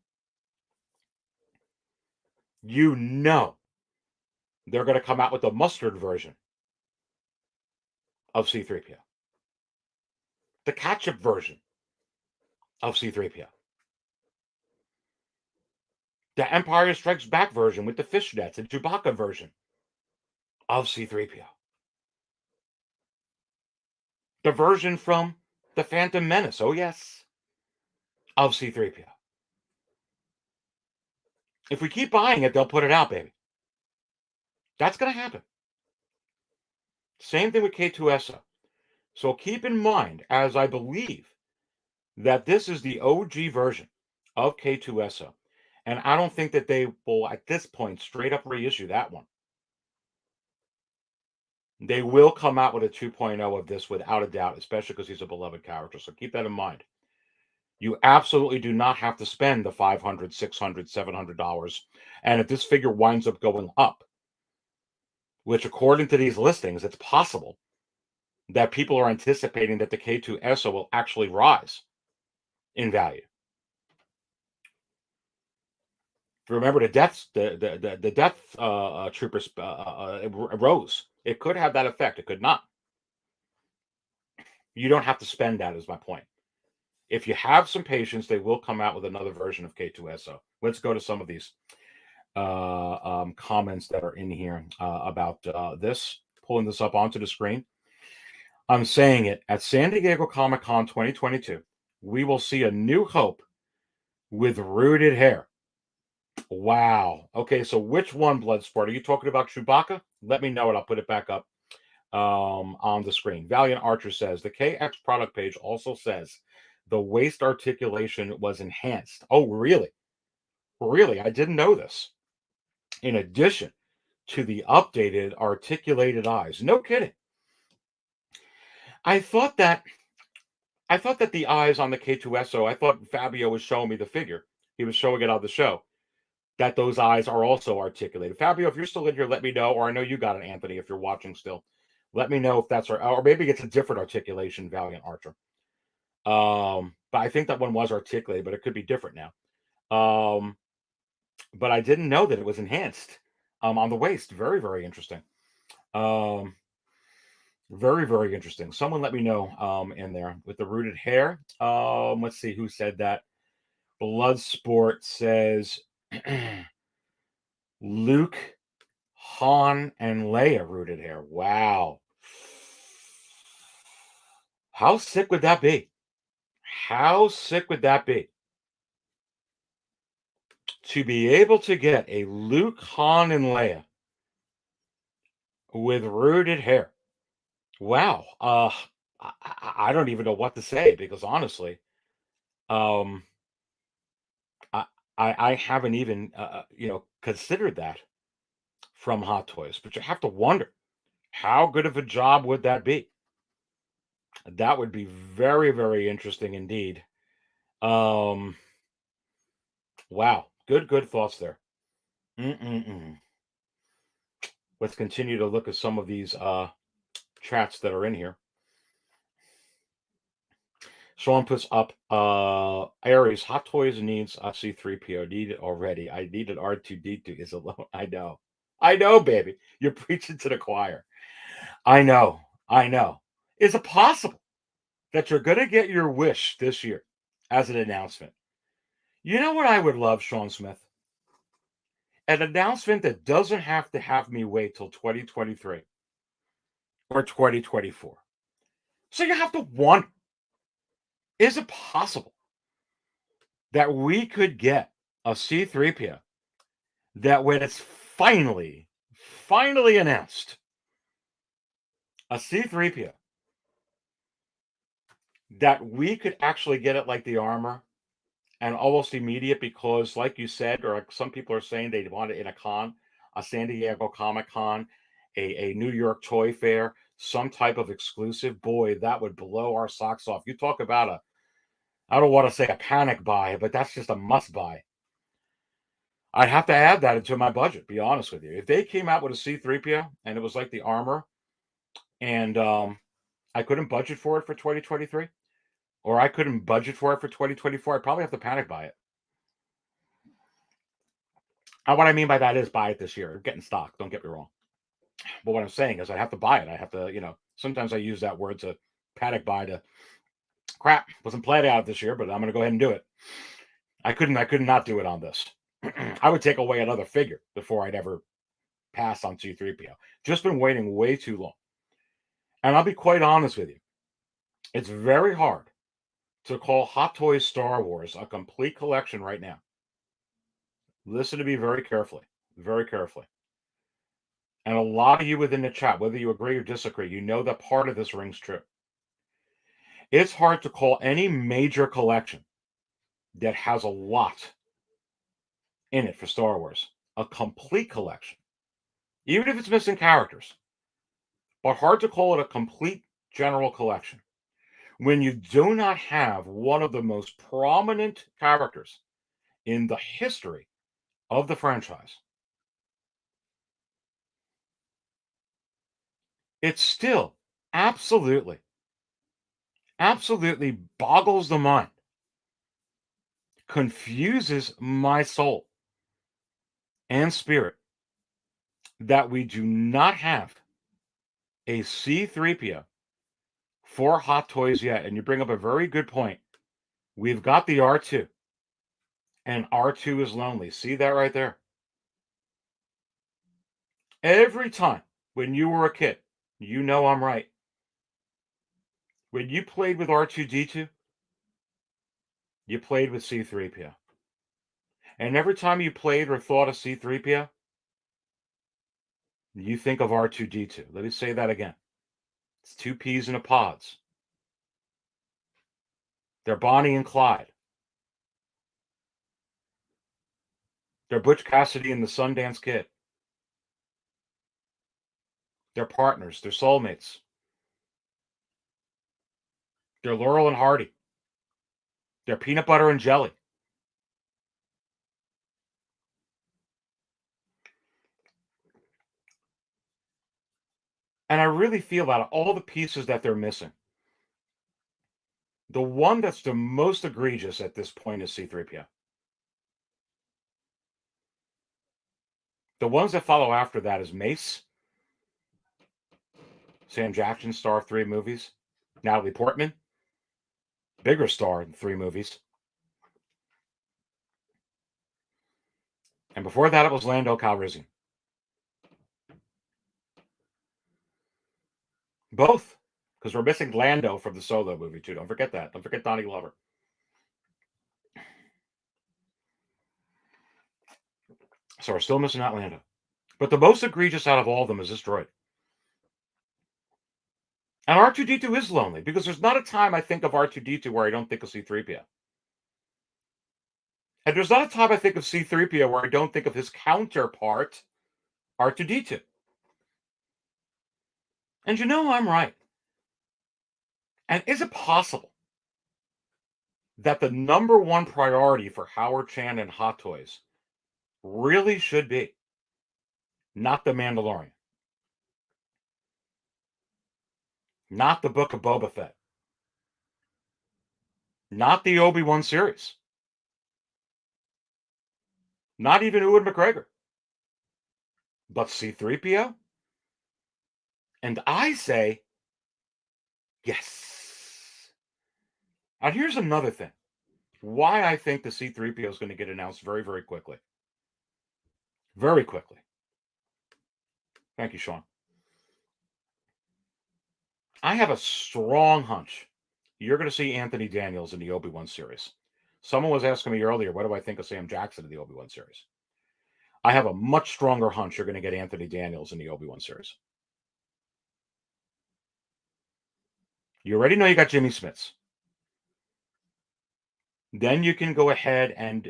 you know they're going to come out with a mustard version of C-3PO. The ketchup version of C-3PO. The Empire Strikes Back version with the fishnets and Chewbacca version of C-3PO. The version from The Phantom Menace, oh yes, of C-3PO. If we keep buying it, they'll put it out, baby. That's going to happen. Same thing with K-2SO. So keep in mind, as I believe that this is the OG version of K-2SO. And I don't think that they will, at this point, straight up reissue that one. They will come out with a 2.0 of this without a doubt, especially because he's a beloved character. So keep that in mind. You absolutely do not have to spend the $500, $600, $700. And if this figure winds up going up, which according to these listings, it's possible that people are anticipating that the K-2SO will actually rise in value. Remember, the Death Troopers rose. It could have that effect. It could not. You don't have to spend that, is my point. If you have some patience, they will come out with another version of K-2SO. Let's go to some of these comments that are in here about this. Pulling this up onto the screen. I'm saying it. At San Diego Comic-Con 2022, we will see a new Hope with rooted hair. Wow. Okay, so which one, Bloodsport? Are you talking about Chewbacca? Let me know and I'll put it back up on the screen. Valiant Archer says, the KX product page also says the waist articulation was enhanced. Oh, really? Really? I didn't know this. In addition to the updated articulated eyes. No kidding. I thought that the eyes on the K-2SO, I thought Fabio was showing me the figure. He was showing it on the show. That those eyes are also articulated. Fabio, if you're still in here, let me know. Or I know you got it, Anthony, if you're watching still. Let me know if that's right. Or maybe it's a different articulation, Valiant Archer. But I think that one was articulated, but it could be different now. But I didn't know that it was enhanced on the waist. Very, very interesting. Very, very interesting. Someone let me know in there with the rooted hair. Let's see who said that. Bloodsport says Luke, Han, and Leia rooted hair. Wow. How sick would that be? How sick would that be? To be able to get a Luke, Han, and Leia with rooted hair. Wow. I don't even know what to say because honestly, I haven't even considered that from Hot Toys, but you have to wonder how good of a job would that be? That would be very, very interesting indeed. Wow, good thoughts there. Let's continue to look at some of these chats that are in here. Sean puts up Aries, Hot Toys needs a C-3PO. Need it already. I needed R2-D2 is alone. I know, baby. You're preaching to the choir. I know. Is it possible that you're going to get your wish this year as an announcement? You know what I would love, Sean Smith? An announcement that doesn't have to have me wait till 2023 or 2024. So you have to wonder, is it possible that we could get a C-3PO that when it's finally announced, a C-3PO, that we could actually get it like the armor and almost immediate because, like you said, or like some people are saying they want it in a con, a San Diego Comic-Con, a New York Toy Fair, some type of exclusive. Boy, that would blow our socks off. You talk about I don't want to say a panic buy, but that's just a must buy. I'd have to add that into my budget, be honest with you. If they came out with a C-3PO and it was like the armor and I couldn't budget for it for 2023, or I couldn't budget for it for 2024, I'd probably have to panic buy it. And what I mean by that is buy it this year. Get in stock. Don't get me wrong. But what I'm saying is I have to buy it. I have to, sometimes I use that word to panic buy to crap. Wasn't planned out this year, but I'm going to go ahead and do it. I could not do it on this. I would take away another figure before I'd ever pass on C-3PO. Just been waiting way too long. And I'll be quite honest with you. It's very hard to call Hot Toys Star Wars a complete collection right now. Listen to me very carefully. Very carefully. And a lot of you within the chat, whether you agree or disagree, you know that part of this rings true. It's hard to call any major collection that has a lot in it for Star Wars a complete collection, even if it's missing characters. But hard to call it a complete general collection when you do not have one of the most prominent characters in the history of the franchise. It still absolutely boggles the mind, confuses my soul and spirit that we do not have a C-3PO for Hot Toys yet. And you bring up a very good point. We've got the R2, and R2 is lonely. See that right there? Every time when you were a kid, you know I'm right. When you played with R2-D2, you played with C-3PO. And every time you played or thought of C-3PO, you think of R2-D2. Let me say that again. It's two peas in a pods. They're Bonnie and Clyde. They're Butch Cassidy and the Sundance Kid. They're partners. They're soulmates. They're Laurel and Hardy. They're peanut butter and jelly. And I really feel out of all the pieces that they're missing, the one that's the most egregious at this point is C-3PO. The ones that follow after that is Mace, Sam Jackson, star of 3 movies, Natalie Portman, bigger star in 3 movies. And before that, it was Lando Calrissian. Both, because we're missing Lando from the Solo movie, too. Don't forget that. Don't forget Donnie Glover. So we're still missing out Lando. But the most egregious out of all of them is this droid. And R2-D2 is lonely, because there's not a time I think of R2-D2 where I don't think of C-3PO. And there's not a time I think of C-3PO where I don't think of his counterpart, R2-D2. And you know I'm right. And is it possible that the number one priority for Howard Chan and Hot Toys really should be not The Mandalorian, not the Book of Boba Fett, not the Obi-Wan series, not even Ewan McGregor, but C-3PO? And I say, yes. And here's another thing. Why I think the C-3PO is going to get announced very, very quickly. Very quickly. Thank you, Sean. I have a strong hunch you're going to see Anthony Daniels in the Obi-Wan series. Someone was asking me earlier, what do I think of Sam Jackson in the Obi-Wan series? I have a much stronger hunch you're going to get Anthony Daniels in the Obi-Wan series. You already know you got Jimmy Smits. Then you can go ahead and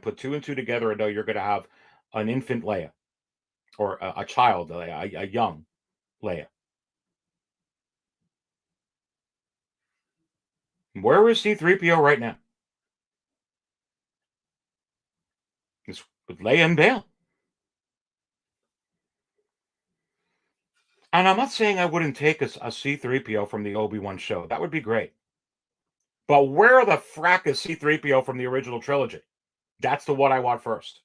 put 2 and 2 together and know you're going to have an infant Leia, or a child, a young Leia. Where is C-3PO right now? It's with Leia and Bail. And I'm not saying I wouldn't take a C-3PO from the Obi-Wan show. That would be great. But where the frack is C-3PO from the original trilogy? That's the one I want first.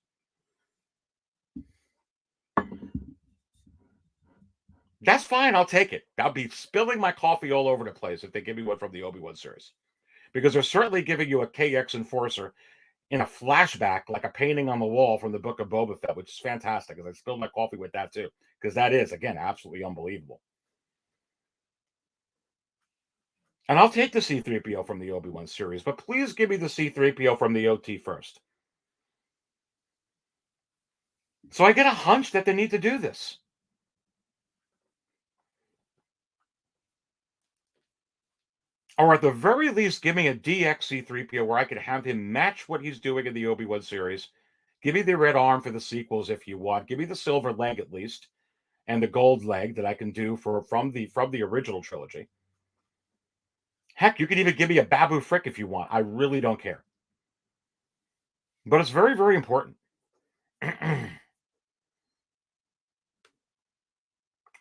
That's fine. I'll take it. I'll be spilling my coffee all over the place if they give me one from the Obi-Wan series. Because they're certainly giving you a KX Enforcer in a flashback, like a painting on the wall from the book of Boba Fett, which is fantastic, because I spilled my coffee with that too. Because that is, again, absolutely unbelievable. And I'll take the C-3PO from the Obi-Wan series, but please give me the C-3PO from the OT first. So I get a hunch that they need to do this. Or at the very least, give me a DX C-3PO where I could have him match what he's doing in the Obi-Wan series. Give me the red arm for the sequels if you want. Give me the silver leg at least, and the gold leg that I can do from the original trilogy. Heck, you could even give me a Babu Frick if you want. I really don't care. But it's very, very important.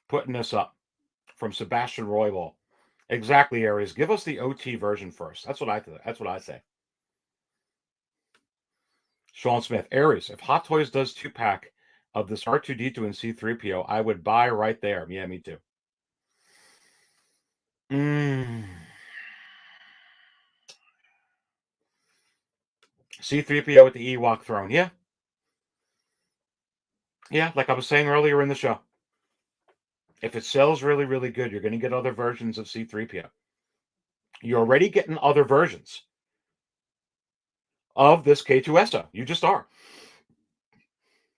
Putting this up from Sebastian Roybal. Exactly, Aries. Give us the OT version first. That's what I say. Sean Smith, Aries. If Hot Toys does 2-pack of this R2D2 and C-3PO, I would buy right there. Yeah, me too. C-3PO with the Ewok throne. Yeah. Yeah, like I was saying earlier in the show. If it sells really, really good, you're going to get other versions of C-3PO. You're already getting other versions of this K-2SO. You just are.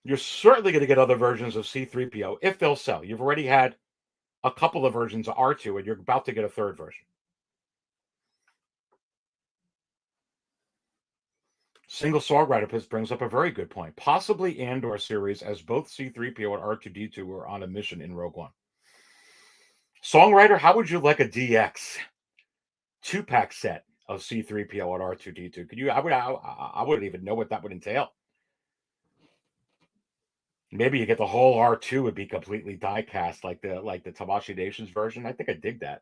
You're certainly going to get other versions of C-3PO if they'll sell. You've already had a couple of versions of R2, and you're about to get a third version. Single Songwriter brings up a very good point. Possibly Andor series, as both C-3PO and R2-D2 were on a mission in Rogue One. Songwriter, how would you like a DX 2-pack set of C-3PO and R2-D2? Could you? I wouldn't even know what that would entail. Maybe you get the whole R2 would be completely die-cast, like the Tamashii Nations version. I think I dig that.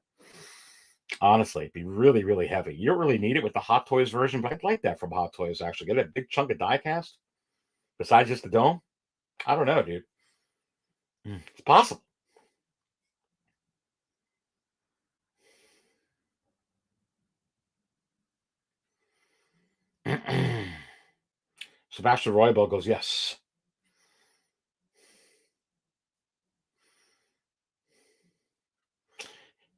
Honestly, it'd be really, really heavy. You don't really need it with the Hot Toys version, but I'd like that from Hot Toys, actually. Get a big chunk of die-cast besides just the dome. I don't know, dude. It's possible. Sebastian Roybal goes, yes.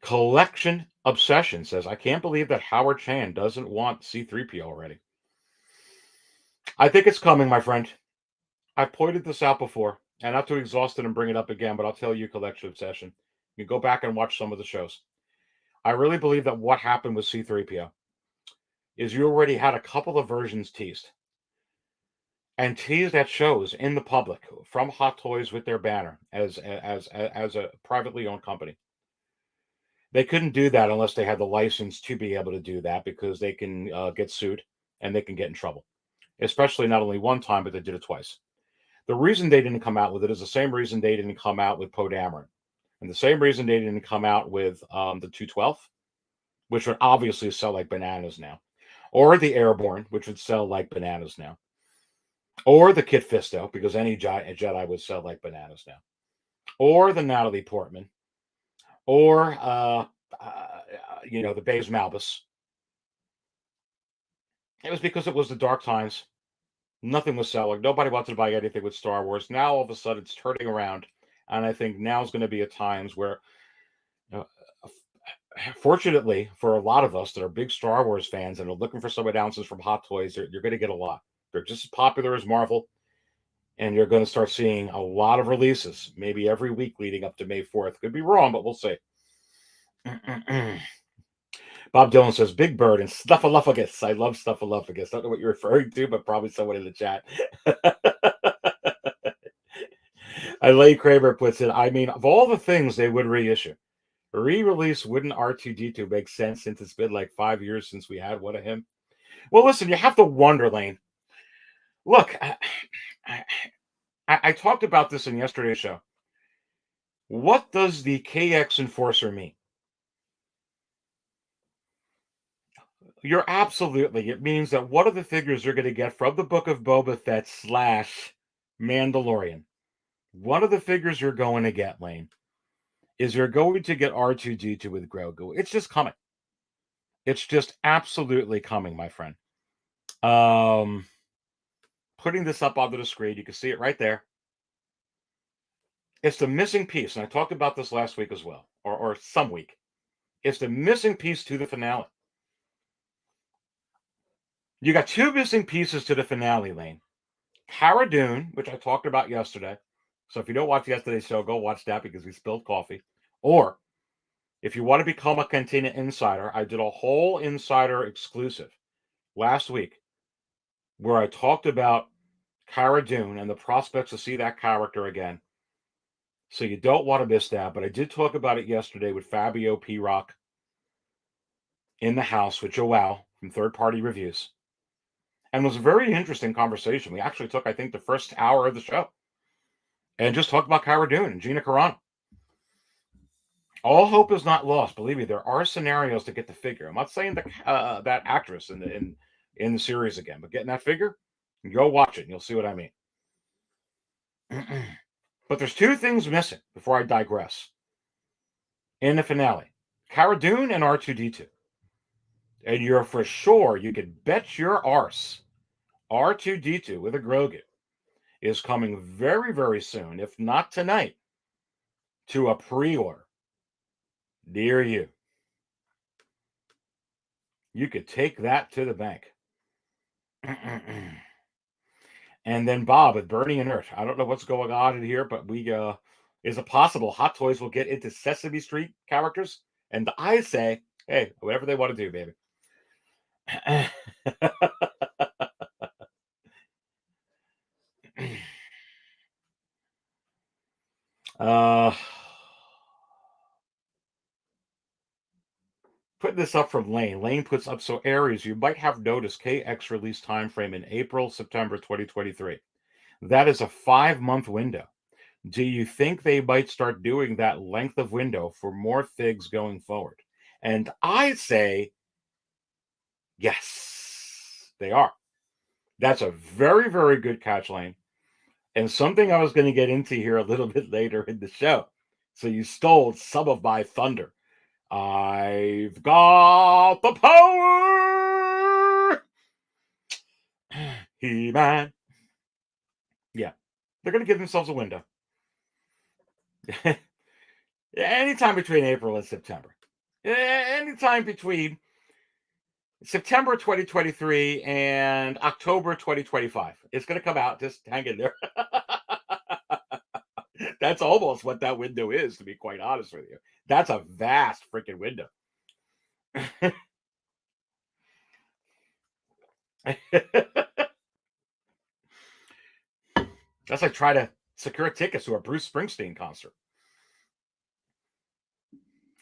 Collection Obsession says, I can't believe that Howard Chan doesn't want C-3PO already. I think it's coming, my friend. I've pointed this out before, and not to exhaust it and bring it up again, but I'll tell you, Collection Obsession. You can go back and watch some of the shows. I really believe that what happened with C-3PO is you already had a couple of versions teased. And teased at shows in the public from Hot Toys with their banner as a privately owned company. They couldn't do that unless they had the license to be able to do that, because they can get sued and they can get in trouble, especially not only one time, but they did it twice. The reason they didn't come out with it is the same reason they didn't come out with Poe Dameron, and the same reason they didn't come out with the 212, which would obviously sell like bananas now, or the Airborne, which would sell like bananas now, or the Kit Fisto, because any Jedi would sell like bananas now, or the Natalie Portman, or the Baze Malbus. It was because it was the dark times. Nothing was selling. Nobody wanted to buy anything with Star Wars. Now all of a sudden it's turning around, and I think now's going to be a times where, fortunately for a lot of us that are big Star Wars fans and are looking for some announcements from Hot Toys, you're going to get a lot. They're just as popular as Marvel, and you're going to start seeing a lot of releases, maybe every week leading up to May 4th. Could be wrong, but we'll see. Bob Dylan says, Big Bird and Snuffleupagus. I love Snuffleupagus. Don't know what you're referring to, but probably someone in the chat. Lay Kramer puts it, I mean, of all the things they would reissue, re-release wouldn't R2-D2 make sense, since it's been like 5 years since we had one of him? Well, listen, you have to wonder, Lane. Look, I talked about this in yesterday's show. What does the KX Enforcer mean? You're absolutely. It means that one of the figures you're going to get from the Book of Boba Fett / Mandalorian, one of the figures you're going to get, Lane, is you're going to get R2-D2 with Grogu. It's just coming. It's just absolutely coming, my friend. Putting this up onto the screen, you can see it right there. It's the missing piece, and I talked about this last week as well, or some week. It's the missing piece to the finale. You got two missing pieces to the finale, Lane. Cara Dune, which I talked about yesterday. So if you don't watch yesterday's show, go watch that because we spilled coffee. Or if you want to become a Cantina Insider, I did a whole Insider exclusive last week where I talked about Cara Dune and the prospects to see that character again. So you don't want to miss that. But I did talk about it yesterday with Fabio P. Rock in the house with Joao from Third Party Reviews. And it was a very interesting conversation. We actually took, I think, the first hour of the show and just talked about Cara Dune and Gina Carano. All hope is not lost. Believe me, there are scenarios to get the figure. I'm not saying that actress in the series again, but getting that figure, go watch it and you'll see what I mean. But there's two things missing before I digress in the finale. Cara Dune and R2-D2. And you're for sure, you can bet your arse, R2-D2 with a Grogu is coming very, very soon, if not tonight, to a pre-order near you. You could take that to the bank. And then Bob with Bernie and Earth. I don't know what's going on in here, but is it possible Hot Toys will get into Sesame Street characters? And I say, hey, whatever they want to do, baby. Putting this up from Lane. Lane puts up, so Aries, you might have noticed KX release time frame in April, September 2023. That is a 5-month window. Do you think they might start doing that length of window for more figs going forward? And I say, yes, they are. That's a very, very good catch, Lane. And something I was going to get into here a little bit later in the show. So you stole some of my thunder. I've got the power! He-Man. Yeah, they're going to give themselves a window. Anytime between April and September. Anytime between September 2023 and October 2025. It's going to come out. Just hang in there. That's almost what that window is, to be quite honest with you. That's a vast freaking window. That's like trying to secure tickets to a Bruce Springsteen concert.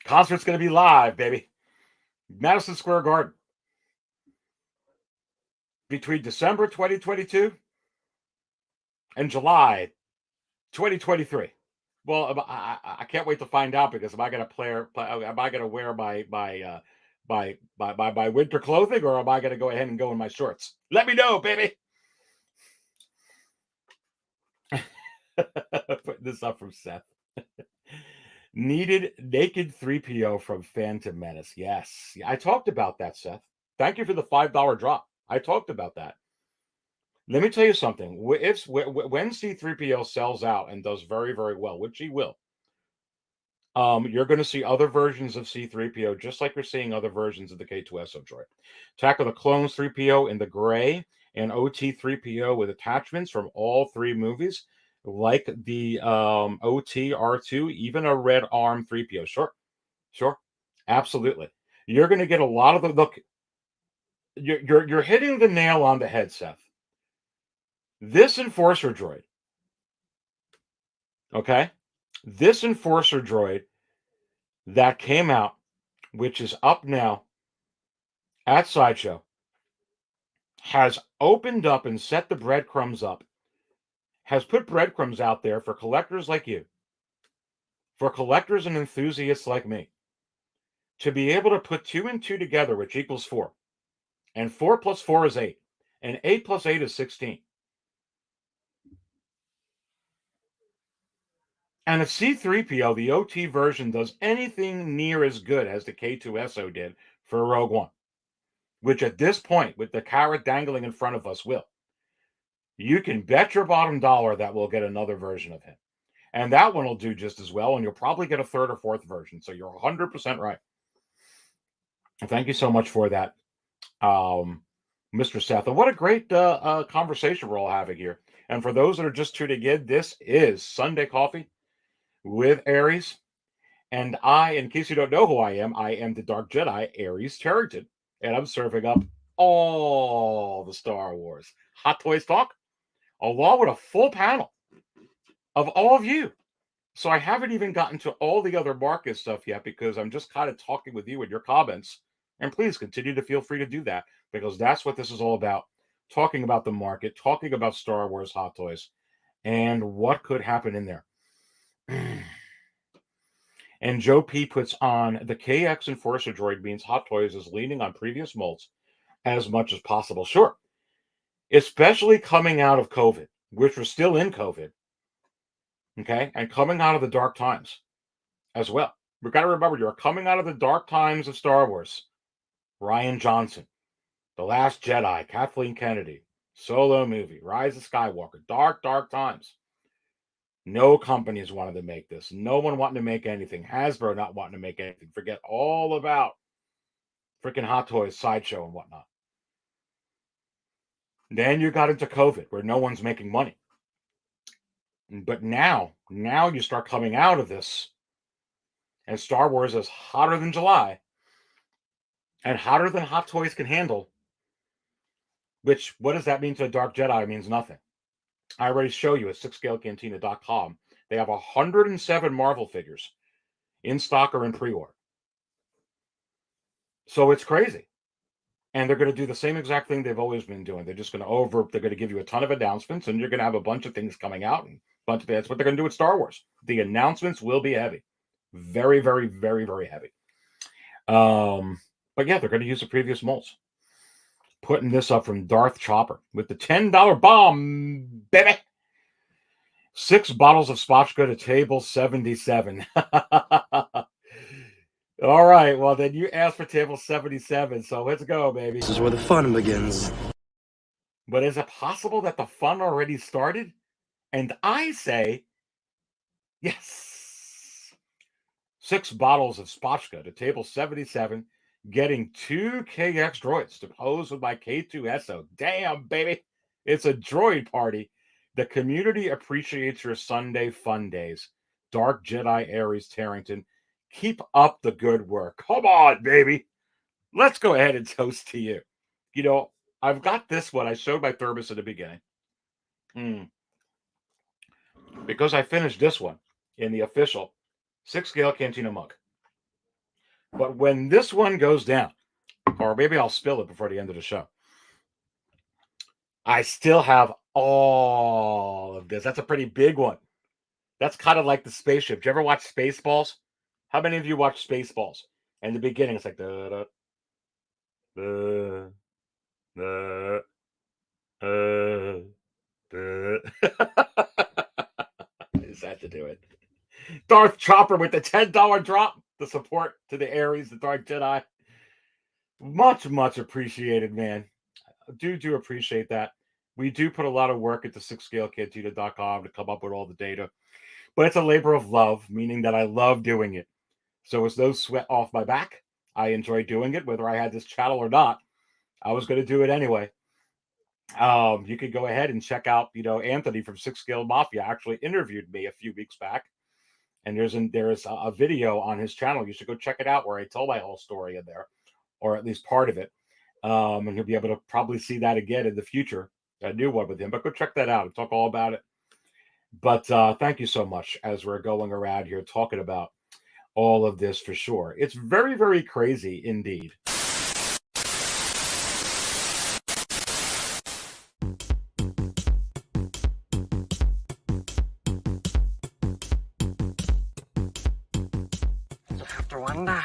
Concert's going to be live, baby. Madison Square Garden. Between December 2022 and July 2023. Well, I can't wait to find out, because am I going to wear my winter clothing, or am I going to go ahead and go in my shorts? Let me know, baby. Putting this up from Seth. Needed naked 3PO from Phantom Menace. Yes, I talked about that, Seth. Thank you for the $5 drop. I talked about that. Let me tell you something. When C-3PO sells out and does very, very well, which he will, you're going to see other versions of C-3PO, just like you're seeing other versions of the K-2SO droid. Attack of the Clones 3PO in the gray, and OT-3PO with attachments from all 3 movies, like the OT-R2, even a red arm 3PO. Sure, absolutely. You're going to get a lot of the look. You're hitting the nail on the head, Seth. This Enforcer droid, okay? This Enforcer droid that came out, which is up now at Sideshow, has opened up and set the breadcrumbs up, has put breadcrumbs out there for collectors like you, for collectors and enthusiasts like me, to be able to put 2 and 2 together, which equals 4. And 4 plus 4 is 8. And 8 plus 8 is 16. And if C-3PO, the OT version, does anything near as good as the K-2SO did for Rogue One, which at this point, with the carrot dangling in front of us, will, you can bet your bottom dollar that we'll get another version of him. And that one will do just as well, and you'll probably get a third or fourth version. So you're 100% right. Thank you so much for that, Mr. Seth. And what a great conversation we're all having here. And for those that are just tuning in, this is Sunday Coffee with Aries. And I, in case you don't know who I am the Dark Jedi, Aries Charrington. And I'm serving up all the Star Wars Hot Toys talk, along with a full panel of all of you. So I haven't even gotten to all the other market stuff yet because I'm just kind of talking with you and your comments. And please continue to feel free to do that because that's what this is all about. Talking about the market, talking about Star Wars Hot Toys, and what could happen in there. And Joe P puts on the KX Enforcer droid means Hot Toys is leaning on previous molds as much as possible. Sure. Especially coming out of COVID, which we're still in COVID. Okay. And coming out of the dark times as well. We've got to remember you're coming out of the dark times of Star Wars. Rian Johnson, The Last Jedi, Kathleen Kennedy, Solo movie, Rise of Skywalker, dark, dark times. No companies wanted to make this. No one wanted to make anything. Hasbro not wanting to make anything. Forget all about freaking Hot Toys, Sideshow, and whatnot. Then you got into COVID, where no one's making money. But now you start coming out of this, and Star Wars is hotter than July, and hotter than Hot Toys can handle. Which, what does that mean to a Dark Jedi? It means nothing. I already show you at 6scalecantina.com. They have 107 Marvel figures in stock or in pre-order. So it's crazy. And they're going to do the same exact thing they've always been doing. They're just going to give you a ton of announcements, and you're going to have a bunch of things coming out. And that's what they're going to do with Star Wars. The announcements will be heavy. Very, very, very, very heavy. But yeah, they're going to use the previous molds. Putting this up from Darth Chopper with the $10 bomb, baby. 6 bottles of Spotchka to table 77. All right, well, then you asked for table 77, so let's go, baby. This is where the fun begins. But is it possible that the fun already started? And I say, yes. 6 bottles of Spotchka to table 77. Getting 2 KX droids to pose with my K-2SO. Damn, baby. It's a droid party. The community appreciates your Sunday fun days. Dark Jedi Aries Tarrington. Keep up the good work. Come on, baby. Let's go ahead and toast to you. You know, I've got this one. I showed my thermos in the beginning. Because I finished this one in the official 6-scale Cantina mug. But when this one goes down, or maybe I'll spill it before the end of the show, I still have all of this. That's a pretty big one. That's kind of like the spaceship. Did you ever watch Spaceballs? How many of you watch Spaceballs? In the beginning, it's like the I just had to do it. Darth Chopper with the $10 drop. The support to the Aries, the Dark Jedi. Much, much appreciated, man. Do appreciate that. We do put a lot of work into 6scalecantina.com to come up with all the data. But it's a labor of love, meaning that I love doing it. So it's no sweat off my back. I enjoy doing it, whether I had this channel or not. I was going to do it anyway. You could go ahead and check out, Anthony from 6-Scale Mafia actually interviewed me a few weeks back. And there's a video on his channel. You should go check it out where I tell my whole story in there, or at least part of it. And you'll be able to probably see that again in the future, a new one with him. But go check that out and talk all about it. But thank you so much as we're going around here talking about all of this for sure. It's very, very crazy indeed. Wonder,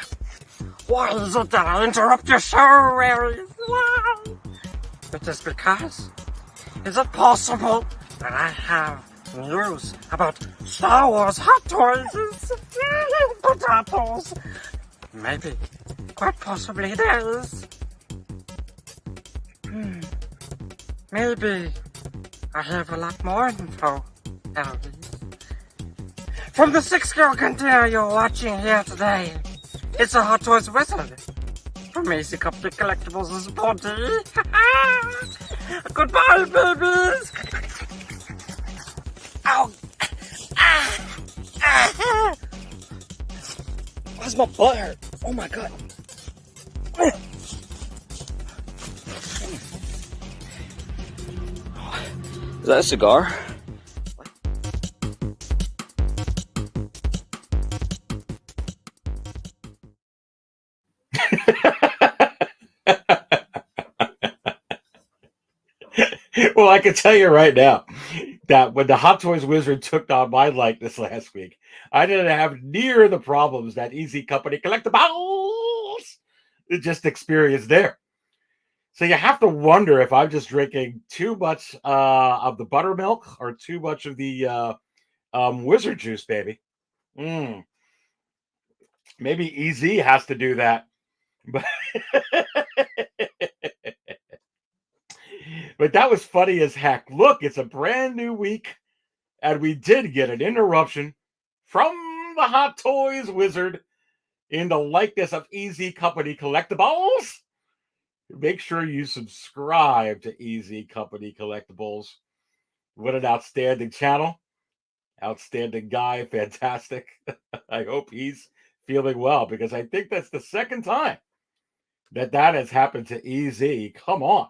why is it that I interrupt your show, Aries? It is because, is it possible that I have news about Star Wars hot toys and potatoes? Maybe, quite possibly there is. Maybe I have a lot more info, Elvis. From the 6-scale container you're watching here today, it's a Hot Toys Wizard from Mace Company Collectibles' body. Goodbye, babies! Ow! Why's my butt hurt? Oh my god. Is that a cigar? Well, I can tell you right now that when the Hot Toys Wizard took on my likeness last week, I didn't have near the problems that Easy Company Collectibles just experienced there. So you have to wonder if I'm just drinking too much of the buttermilk or too much of the wizard juice, baby. Maybe Easy has to do that. But that was funny as heck. Look, it's a brand new week, and we did get an interruption from the Hot Toys Wizard in the likeness of Easy Company Collectibles. Make sure you subscribe to Easy Company Collectibles. What an outstanding channel. Outstanding guy. Fantastic. I hope he's feeling well, because I think that's the second time that has happened to Easy. Come on.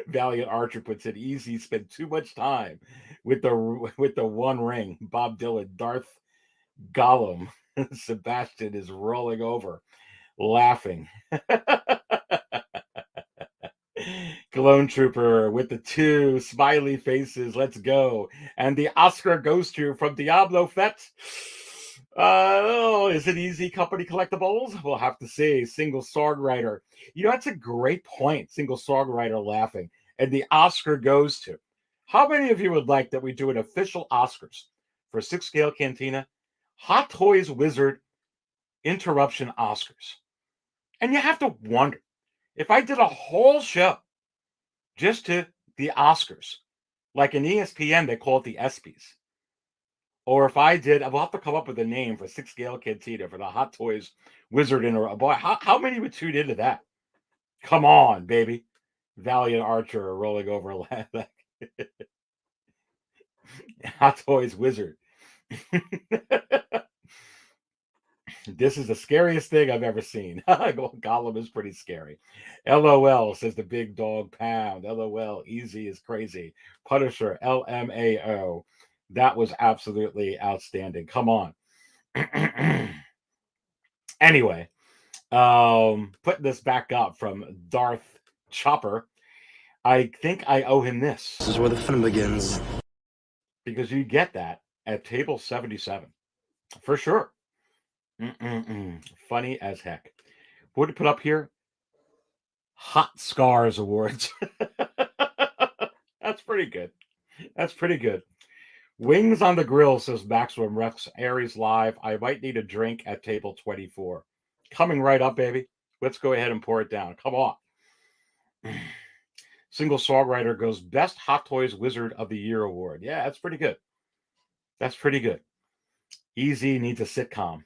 Valiant Archer puts it, Easy spent too much time with the One Ring. Bob Dylan, Darth Gollum. Sebastian is rolling over, laughing. Cologne Trooper with the 2 smiley faces. Let's go. And the Oscar goes to from Diablo Fett. Is it Easy Company Collectibles? We'll have to see. Single Songwriter. You know, that's a great point. Single Songwriter laughing. And the Oscar goes to. How many of you would like that we do an official Oscars for 6-scale Cantina Hot Toys Wizard Interruption Oscars? And you have to wonder, if I did a whole show just to the Oscars, like in ESPN, they call it the ESPYs. Or if I did, I'll have to come up with a name for 6-scale Cantina for the Hot Toys Wizard Interruption. Boy, how many would tune into that? Come on, baby. Valiant Archer rolling over. Hot Toys Wizard. This is the scariest thing I've ever seen. Gollum is pretty scary. LOL, says the big dog pound. LOL, Easy is crazy. Punisher, LMAO. That was absolutely outstanding. Come on. Anyway, putting this back up from Darth Chopper, I think I owe him this. This is where the fun begins. Because you get that at table 77. For sure. Funny as heck. What did put up here? Hot Scars Awards. That's pretty good. That's pretty good. Wings on the Grill, says Maximum Rex Aries Live. I might need a drink at table 24. Coming right up, baby. Let's go ahead and pour it down. Come on. Single Songwriter goes Best Hot Toys Wizard of the Year Award. Yeah, that's pretty good. That's pretty good. Easy needs a sitcom.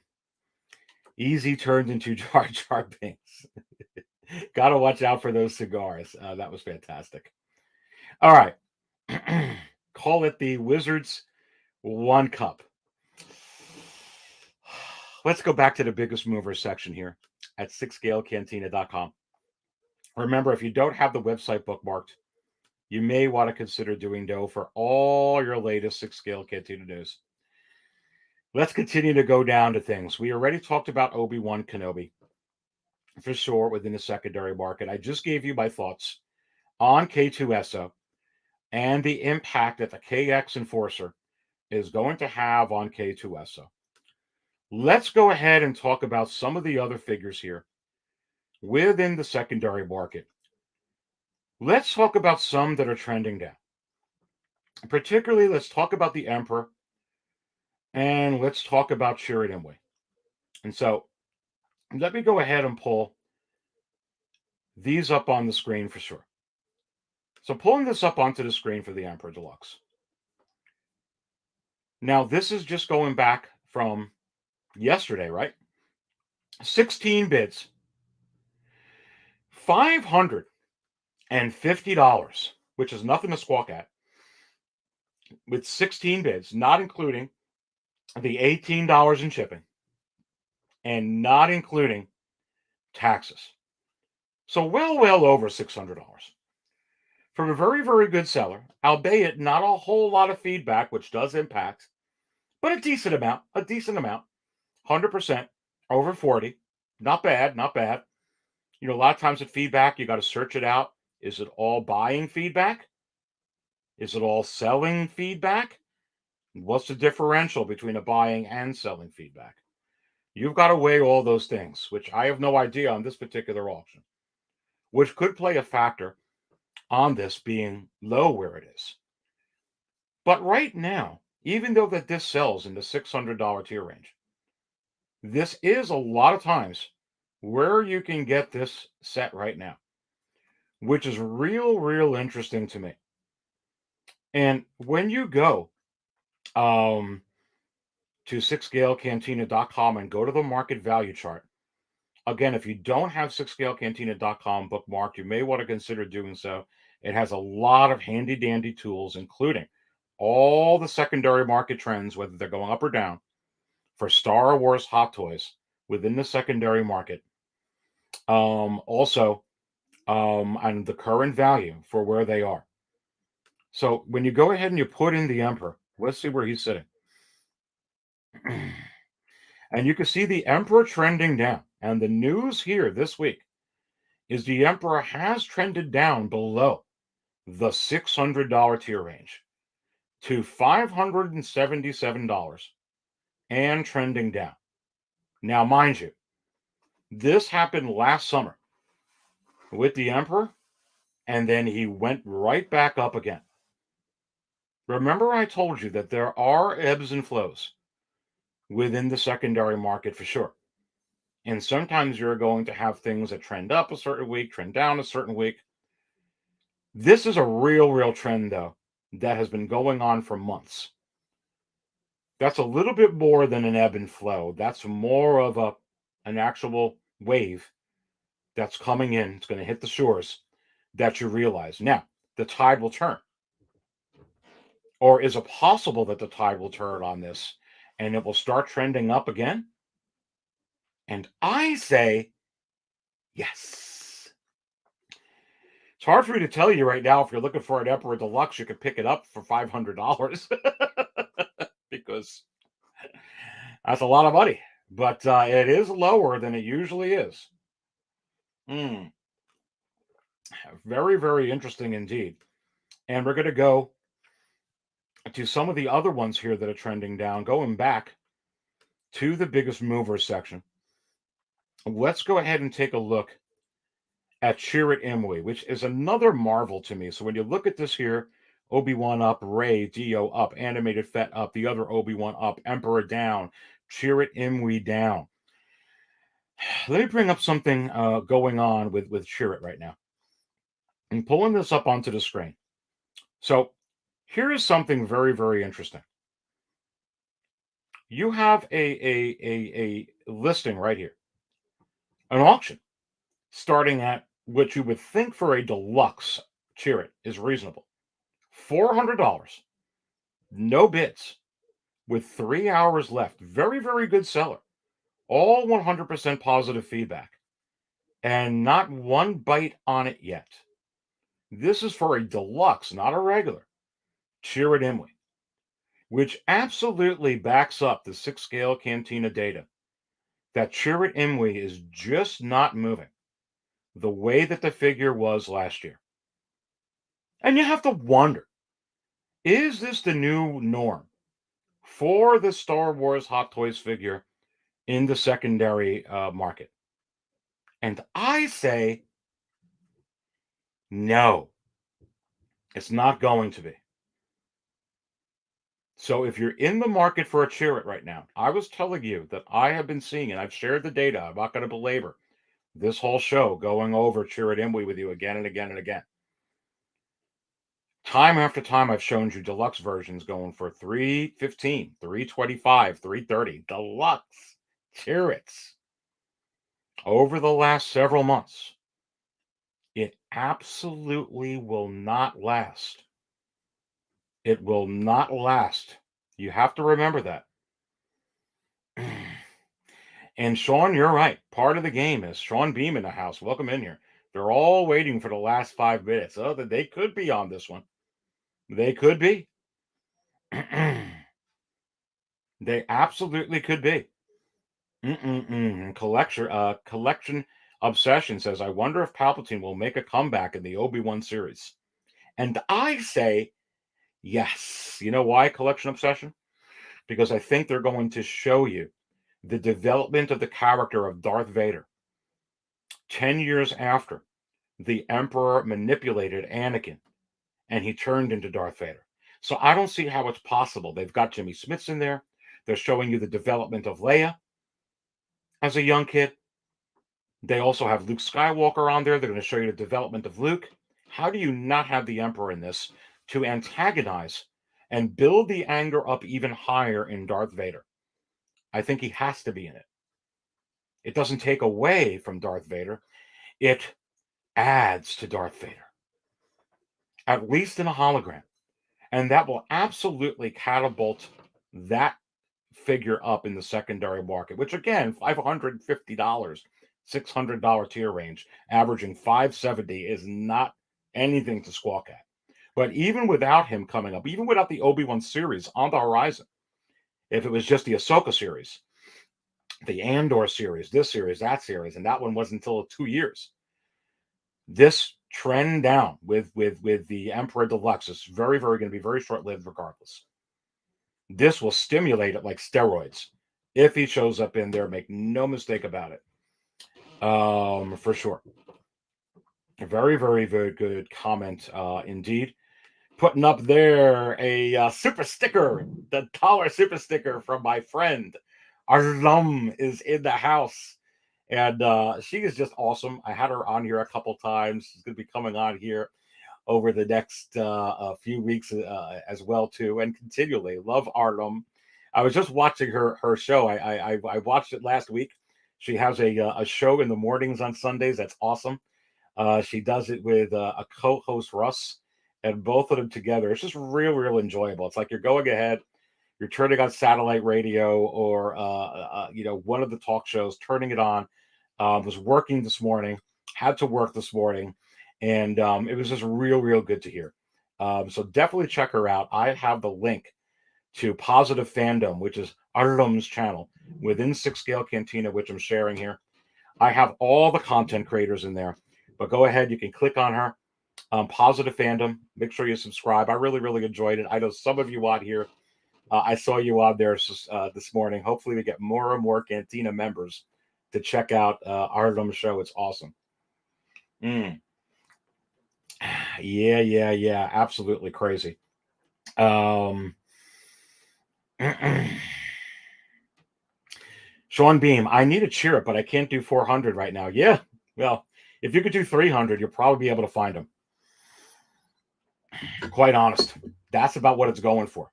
Easy turned into Jar Jar Binks. Got to watch out for those cigars. That was fantastic. All right. Call it the Wizards 1 cup. Let's go back to the biggest mover section here at 6scalecantina.com. Remember, if you don't have the website bookmarked, you may want to consider doing so for all your latest 6-scale Cantina news. Let's continue to go down to things. We already talked about Obi-Wan Kenobi, for sure, within the secondary market. I just gave you my thoughts on K-2SO and the impact that the KX Enforcer is going to have on K-2SO. Let's go ahead and talk about some of the other figures here within the secondary market. Let's talk about some that are trending down. Particularly, let's talk about the Emperor, and let's talk about Chirrut Imwe. And so, let me go ahead and pull these up on the screen for sure. So, pulling this up onto the screen for the Emperor Deluxe. Now, this is just going back from yesterday, right? 16 bids, $550, which is nothing to squawk at, with 16 bids, not including the $18 in shipping and not including taxes. So well over $600 from a very, very good seller, albeit not a whole lot of feedback, which does impact, but a decent amount, 100% over 40. Not bad, not bad. You know, a lot of times with feedback, you got to search it out. Is it all buying feedback? Is it all selling feedback? What's the differential between a buying and selling feedback? You've got to weigh all those things, which I have no idea on this particular auction, which could play a factor on this being low where it is. But right now, even though that this sells in the $600 tier range, this is a lot of times where you can get this set right now, which is real interesting to me. And when you go to 6scalecantina.com and go to the market value chart, again, if you don't have 6scalecantina.com bookmarked, you may want to consider doing so. It has a lot of handy dandy tools, including all the secondary market trends, whether they're going up or down, for Star Wars Hot Toys within the secondary market. Also, and the current value for where they are. So when you go ahead and you put in the Emperor, let's see where he's sitting. And you can see the Emperor trending down. And the news here this week is the Emperor has trended down below the $600 tier range to $577 and trending down. Now, mind you, this happened last summer with the Emperor, and then he went right back up again. Remember, I told you that there are ebbs and flows within the secondary market for sure. And sometimes you're going to have things that trend up a certain week, trend down a certain week. This is a real trend, though, that has been going on for months. That's a little bit more than an ebb and flow. That's more of an actual wave that's coming in. It's going to hit the shores that you realize. Now, the tide will turn. Or is it possible that the tide will turn on this and it will start trending up again? And I say, yes. It's hard for me to tell you right now. If you're looking for an Emperor Deluxe, you could pick it up for $500 because that's a lot of money. But it is lower than it usually is. Very interesting indeed. And we're going to go to some of the other ones here that are trending down, going back to the biggest movers section. Let's go ahead and take a look at Chirrut Imwe, which is another marvel to me. So when you look at this here, Obi-Wan up, Rey, Dio up, Animated Fett up, the other Obi-Wan up, Emperor down, Chirrut Imwe down. Let me bring up something going on with Chirrut right now. I'm pulling this up onto the screen. So here is something very interesting. You have a listing right here, an auction, starting at what you would think for a deluxe Chirrut is reasonable. $400, no bids, with 3 hours left. Very good seller. All 100% positive feedback. And not one bite on it yet. This is for a deluxe, not a regular, Chirrut Imwe, which absolutely backs up the 6-scale Cantina data that Chirrut Imwe is just not moving the way that the figure was last year. And you have to wonder, is this the new norm for the Star Wars Hot Toys figure in the secondary market? And I say, no, it's not going to be. So if you're in the market for a Chirrut right now, I was telling you that I have been seeing, and I've shared the data, I'm not going to belabor this whole show going over Chirrut Imwe with you again and again and again. Time after time, I've shown you deluxe versions going for $315, $325, $330. Deluxe Chirruts. Over the last several months, it absolutely will not last. It will not last. You have to remember that. And Sean, you're right. Part of the game is Sean Beam in the house. Welcome in here. They're all waiting for the last 5 minutes. Oh, that they could be on this one. They could be. They absolutely could be. Collection Obsession says, I wonder if Palpatine will make a comeback in the Obi-Wan series. And I say, yes. You know why, Collection Obsession? Because I think they're going to show you the development of the character of Darth Vader 10 years after the Emperor manipulated Anakin and he turned into Darth Vader. So I don't see how it's possible. They've got Jimmy Smits in there. They're showing you the development of Leia as a young kid. They also have Luke Skywalker on there. They're going to show you the development of Luke. How do you not have the Emperor in this to antagonize and build the anger up even higher in Darth Vader? I think he has to be in it. It doesn't take away from Darth Vader. It adds to Darth Vader, at least in a hologram. And that will absolutely catapult that figure up in the secondary market, which again, $550, $600 tier range, averaging $570 is not anything to squawk at. But even without him coming up, even without the Obi-Wan series on the horizon, if it was just the Ahsoka series, the Andor series, this series, that series, and that one wasn't until 2 years. This trend down with the Emperor Deluxe is very, very going to be very short-lived regardless. This will stimulate it like steroids. If he shows up in there, make no mistake about it. For sure. A very, very, very good comment indeed. Putting up there a super sticker, the $1 super sticker from my friend. Arlum is in the house. And she is just awesome. I had her on here a couple times. She's going to be coming on here over the next few weeks as well, too, and continually. Love Arlum. I was just watching her show. I watched it last week. She has a show in the mornings on Sundays. That's awesome. She does it with a co-host, Russ, and both of them together. It's just real enjoyable. It's like you're going ahead, you're turning on satellite radio or one of the talk shows, turning it on. Was working this morning, had to work this morning, and it was just real good to hear. So definitely check her out. I have the link to Positive Fandom, which is Arlum's channel within 6 Scale Cantina, which I'm sharing here. I have all the content creators in there, but go ahead, you can click on her. Positive Fandom. Make sure you subscribe. I really enjoyed it. I know some of you out here. I saw you out there this morning. Hopefully, we get more and more Cantina members to check out Arlum's show. It's awesome. Yeah. Absolutely crazy. Sean Beam, I need a Chirrut, but I can't do 400 right now. Yeah, well, if you could do 300, you'll probably be able to find them. Quite honest. That's about what it's going for.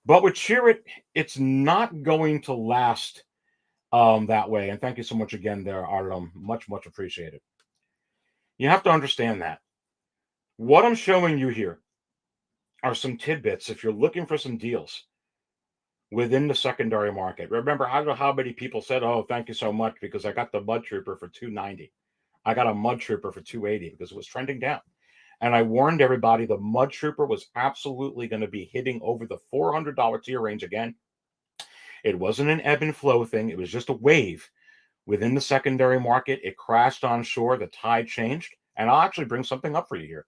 But with Chirrut, it's not going to last that way. And thank you so much again there, Arlum. Much appreciated. You have to understand that. What I'm showing you here are some tidbits if you're looking for some deals within the secondary market. Remember, I don't know how many people said, oh, thank you so much because I got the Mud Trooper for $290. I got a Mud Trooper for $280 because it was trending down. And I warned everybody the Mud Trooper was absolutely going to be hitting over the $400 tier range again. It wasn't an ebb and flow thing. It was just a wave within the secondary market. It crashed on shore. The tide changed. And I'll actually bring something up for you here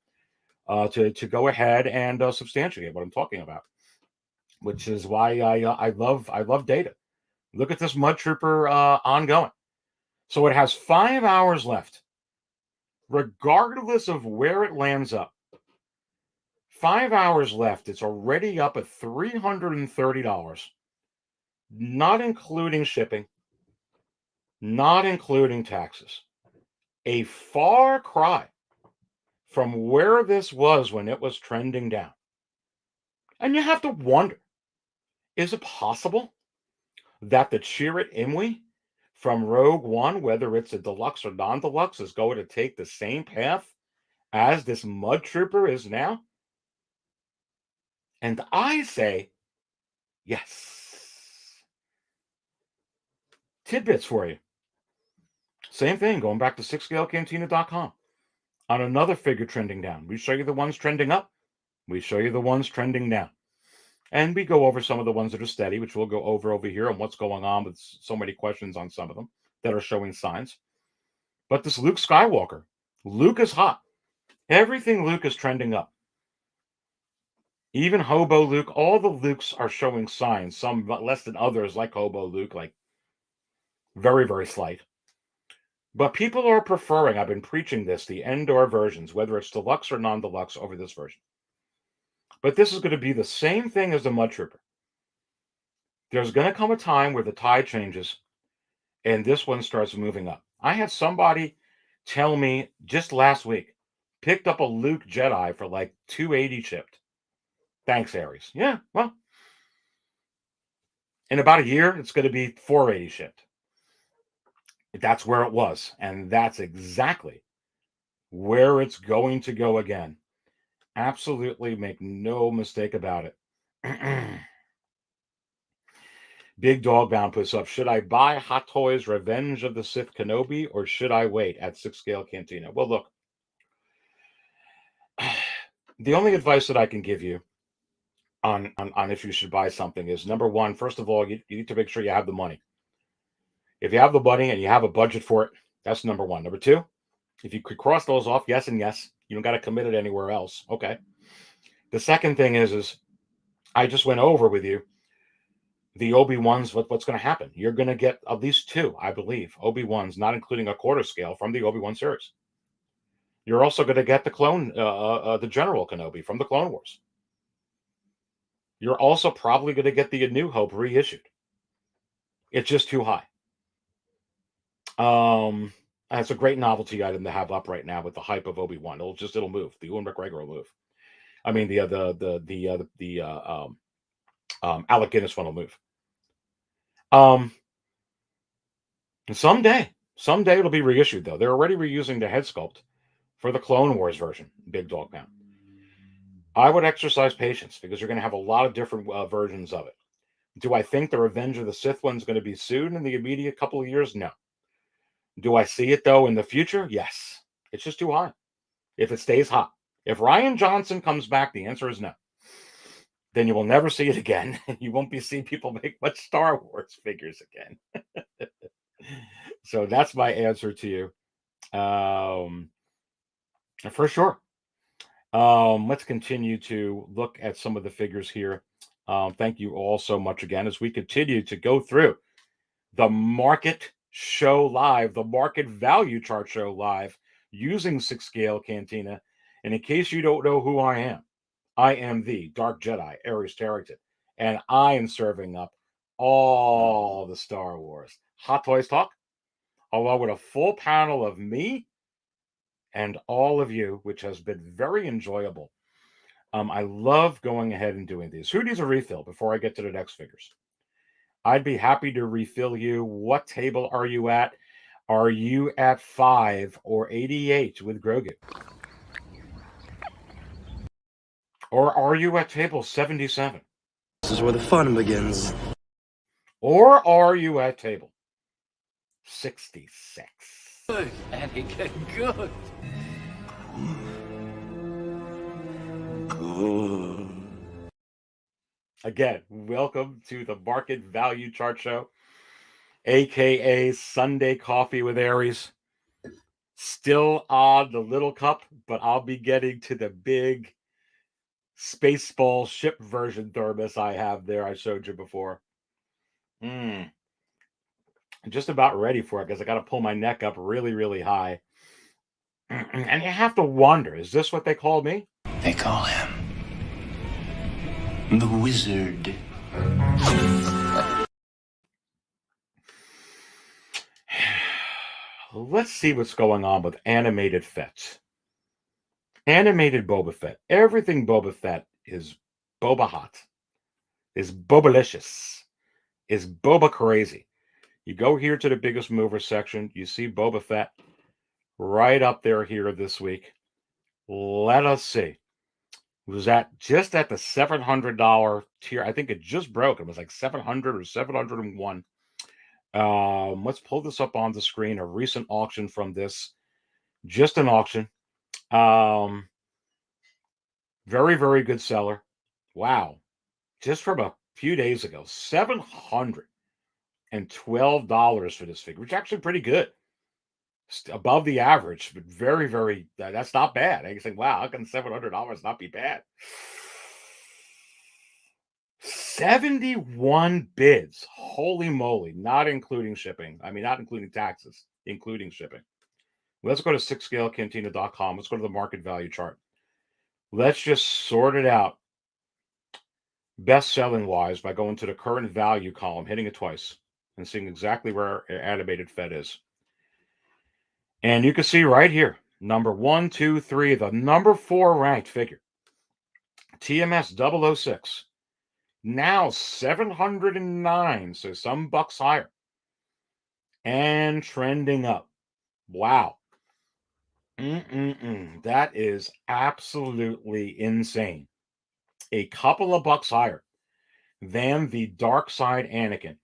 to go ahead and substantiate what I'm talking about, which is why I love data. Look at this Mud Trooper ongoing. So it has 5 hours left, regardless of where it lands up. 5 hours left. It's already up at $330, not including shipping, not including taxes. A far cry from where this was when it was trending down. And you have to wonder, is it possible that the Chirrut Imwe from Rogue One, whether it's a deluxe or non-deluxe, is going to take the same path as this Mud Trooper is now? And I say, yes. Tidbits for you. Same thing, going back to 6scalecantina.com. On another figure trending down, we show you the ones trending up. We show you the ones trending down. And we go over some of the ones that are steady, which we'll go over here and what's going on with so many questions on some of them that are showing signs. But this Luke Skywalker, Luke is hot. Everything Luke is trending up. Even Hobo Luke, all the Lukes are showing signs, some less than others, like Hobo Luke, like very, very slight. But people are preferring, I've been preaching this, the Endor versions, whether it's deluxe or non-deluxe, over this version. But this is going to be the same thing as the Mud Trooper. There's going to come a time where the tide changes and this one starts moving up. I had somebody tell me just last week, picked up a Luke Jedi for like $280 shipped. Thanks, Aries. Yeah, well, in about a year, it's going to be $480 shipped. That's where it was. And that's exactly where it's going to go again. Absolutely make no mistake about it. Big Dog Bound puts up, should I buy Hot Toys Revenge of the Sith Kenobi or should I wait at 6 Scale Cantina? Well, look, the only advice that I can give you on if you should buy something is, number one, first of all, you need to make sure you have the money. If you have the money and you have a budget for it, that's number one. Number two, if you could cross those off, yes and yes, you don't got to commit it anywhere else. Okay. The second thing is I just went over with you the Obi-Wans, what's going to happen. You're going to get at least two, I believe, Obi-Wans, not including a quarter scale from the Obi-Wan series. You're also going to get the clone, the General Kenobi from the Clone Wars. You're also probably going to get the A New Hope reissued. It's just too high. And it's a great novelty item to have up right now with the hype of Obi-Wan. It'll move. The Ewan McGregor will move. I mean, the Alec Guinness one will move. And someday it'll be reissued, though. They're already reusing the head sculpt for the Clone Wars version, Big Dog Pound. I would exercise patience because you're going to have a lot of different versions of it. Do I think the Revenge of the Sith one's going to be soon in the immediate couple of years? No. Do I see it, though, in the future? Yes. It's just too high. If it stays hot. If Rian Johnson comes back, the answer is no. Then you will never see it again. You won't be seeing people make much Star Wars figures again. So that's my answer to you. For sure. Let's continue to look at some of the figures here. Thank you all so much again as we continue to go through the market show live, the market value chart show live using 6 Scale Cantina. And in case you don't know who I am the Dark Jedi, Aries Tarrington, and I am serving up all the Star Wars Hot Toys talk, along with a full panel of me and all of you, which has been very enjoyable. I love going ahead and doing these. Who needs a refill before I get to the next figures? I'd be happy to refill you. What table are you at? Are you at 5 or 88 with Grogu? Or are you at table 77? This is where the fun begins. Or are you at table 66? Good, Anakin, good. Good. Again, welcome to the Market Value Chart Show, aka Sunday Coffee with Aries. Still on the little cup, but I'll be getting to the big Spaceball ship version thermos I have there. I showed you before. just about ready for it because I got to pull my neck up really, really high. And you have to wonder, is this what they call me? They call him the Wizard. Let's see what's going on with animated Fett. Animated Boba Fett. Everything Boba Fett is Boba hot, is Bobalicious, is Boba crazy. You go here to the biggest mover section, you see Boba Fett right up there here this week. Let us see. It was just at the $700 tier. I think it just broke. It was like 700 or 701. Let's pull this up on the screen. A recent auction from this. Just an auction. Very, very good seller. Wow. Just from a few days ago. $712 for this figure, which is actually pretty good. Above the average, but very, very, that's not bad. I think, wow, how can $700 not be bad? 71 bids. Holy moly. Not including shipping. I mean, not including taxes, including shipping. Let's go to 6scalecantina.com. Let's go to the market value chart. Let's just sort it out best-selling wise by going to the current value column, hitting it twice, and seeing exactly where animated Fett is. And you can see right here, number 1, 2, 3, the number 4 ranked figure, TMS 006, now 709, so some bucks higher, and trending up. Wow. That is absolutely insane. A couple of bucks higher than the Dark Side Anakin,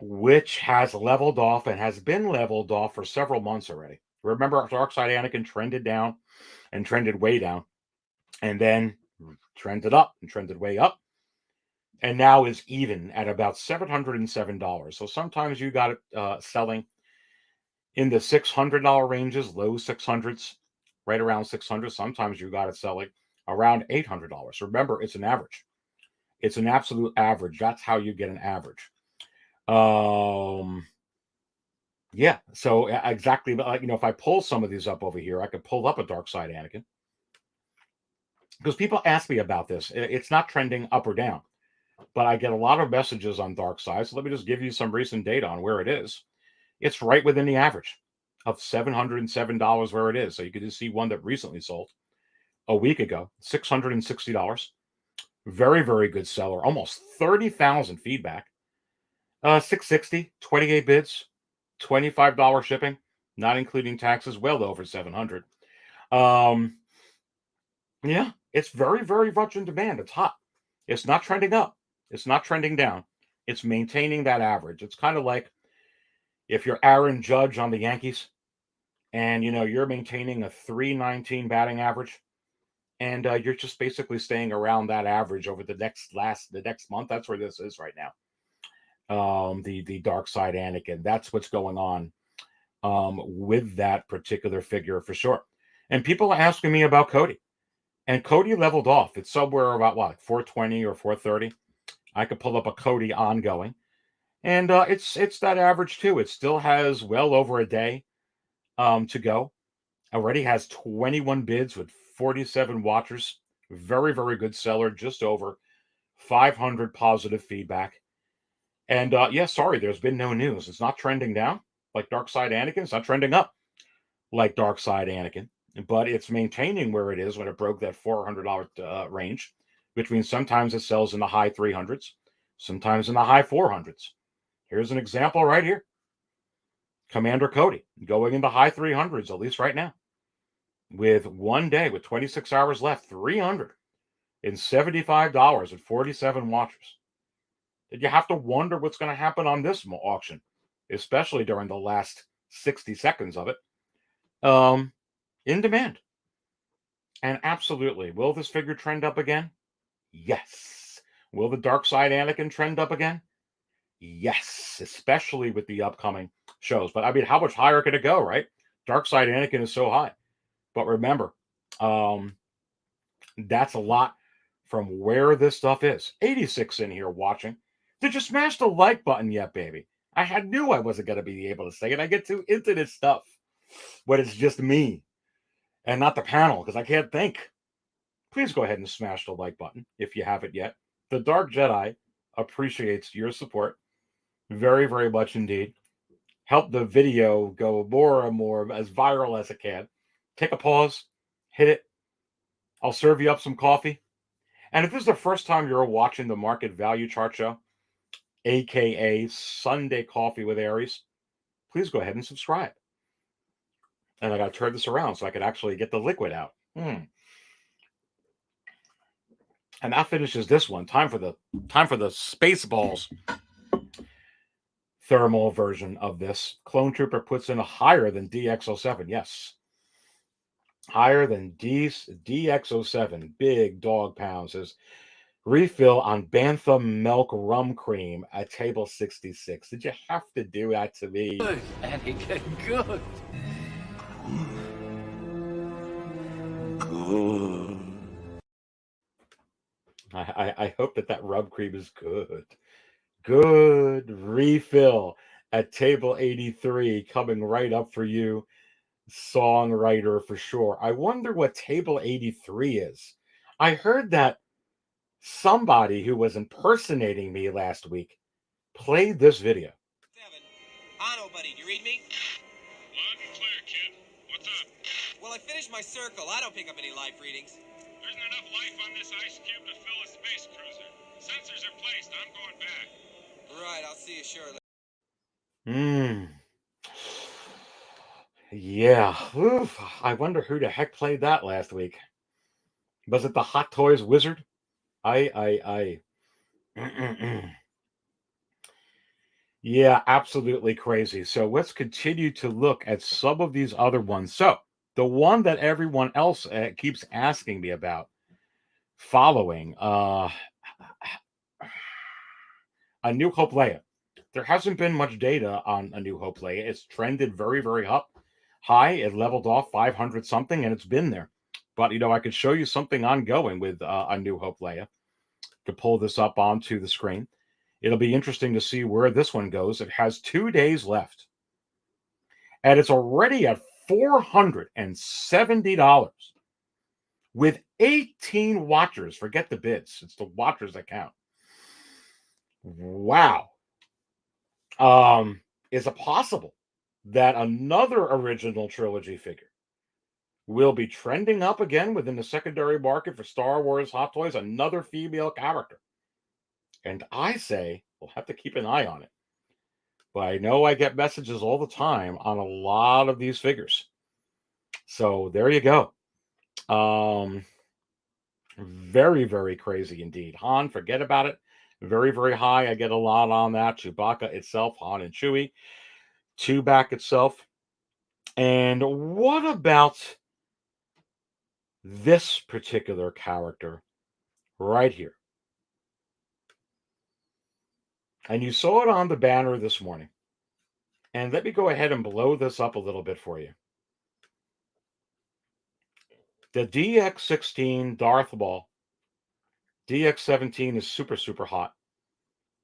which has leveled off and has been leveled off for several months already. Remember, Dark Side Anakin trended down and trended way down, and then trended up and trended way up, and now is even at about $707. So sometimes you got it selling in the $600 ranges, low 600s, right around 600. Sometimes you got it selling around $800. Remember, it's an average. It's an absolute average. That's how you get an average. Yeah, so exactly, if I pull some of these up over here, I could pull up a Dark Side Anakin, because people ask me about this. It's not trending up or down, but I get a lot of messages on Dark Side. So let me just give you some recent data on where it is. It's right within the average of $707 where it is. So you could just see one that recently sold a week ago, $660. Very, very good seller. Almost 30,000 feedback. 660, 28 bids, $25 shipping, not including taxes, well over 700. Yeah, it's very, very much in demand. It's hot. It's not trending up. It's not trending down. It's maintaining that average. It's kind of like if you're Aaron Judge on the Yankees and, you're maintaining a .319 batting average, and you're just basically staying around that average over the next month. That's where this is right now. The Dark Side Anakin. That's what's going on with that particular figure for sure. And people are asking me about Cody. And Cody leveled off. It's somewhere about what, 420 or 430. I could pull up a Cody ongoing. And it's that average too. It still has well over a day to go. Already has 21 bids with 47 watchers. Very, very good seller. Just over 500 positive feedback. And sorry, there's been no news. It's not trending down like Dark Side Anakin. It's not trending up like Dark Side Anakin. But it's maintaining where it is when it broke that $400 range, which means sometimes it sells in the high 300s, sometimes in the high 400s. Here's an example right here. Commander Cody going in the high 300s, at least right now. With one day, with 26 hours left, $375 with 47 watchers. You have to wonder what's going to happen on this auction, especially during the last 60 seconds of it. In demand. And absolutely, will this figure trend up again? Yes. Will the Dark Side Anakin trend up again? Yes, especially with the upcoming shows. But I mean, how much higher could it go, right? Dark Side Anakin is so high. But remember, that's a lot from where this stuff is. 86 in here watching. Did you smash the like button yet, baby? I knew I wasn't going to be able to say it. I get too into this stuff when it's just me and not the panel because I can't think. Please go ahead and smash the like button if you haven't yet. The Dark Jedi appreciates your support very, very much indeed. Help the video go more and more as viral as it can. Take a pause, hit it. I'll serve you up some coffee. And if this is the first time you're watching the Market Value Chart Show, aka Sunday Coffee with Aries, please go ahead and subscribe. And I got to turn this around so I can actually get the liquid out. And that finishes this one. Time for the Spaceballs thermal version of this. Clone Trooper puts in a higher than DX07. Yes. Higher than DX07. Big dog pounds. Says refill on Bantha milk rum cream at table 66. Did you have to do that to me? Good, Anakin, good. Good. I hope that rub cream is good. Good refill at table 83, coming right up for you, songwriter for sure. I wonder what table 83 is. I heard that somebody who was impersonating me last week played this video. Ano, buddy, do you read me? Loud and clear, kid. What's up? Well, I finished my circle. I don't pick up any life readings. There isn't enough life on this ice cube to fill a space cruiser. Sensors are placed. I'm going back. Right, I'll see you shortly. Yeah. Oof. I wonder who the heck played that last week. Was it the Hot Toys Wizard? Yeah, absolutely crazy. So let's continue to look at some of these other ones. So the one that everyone else keeps asking me about following, A New Hope Leia. There hasn't been much data on A New Hope Leia. It's trended very, very high. It leveled off 500 something, and it's been there. But, I could show you something ongoing with A New Hope Leia. To pull this up onto the screen. It'll be interesting to see where this one goes. It has 2 days left. And it's already at $470 with 18 watchers. Forget the bids. It's the watchers that count. Wow. Is it possible that another original trilogy figure will be trending up again within the secondary market for Star Wars Hot Toys? Another female character. And I say we'll have to keep an eye on it. But I know I get messages all the time on a lot of these figures. So there you go. Very, very crazy indeed. Han, forget about it. Very, very high. I get a lot on that. Chewbacca itself, Han and Chewie. Chewbacca itself. And what about this particular character right here? And you saw it on the banner this morning. And let me go ahead and blow this up a little bit for you. The DX16 Darth Maul. DX17 is super, super hot.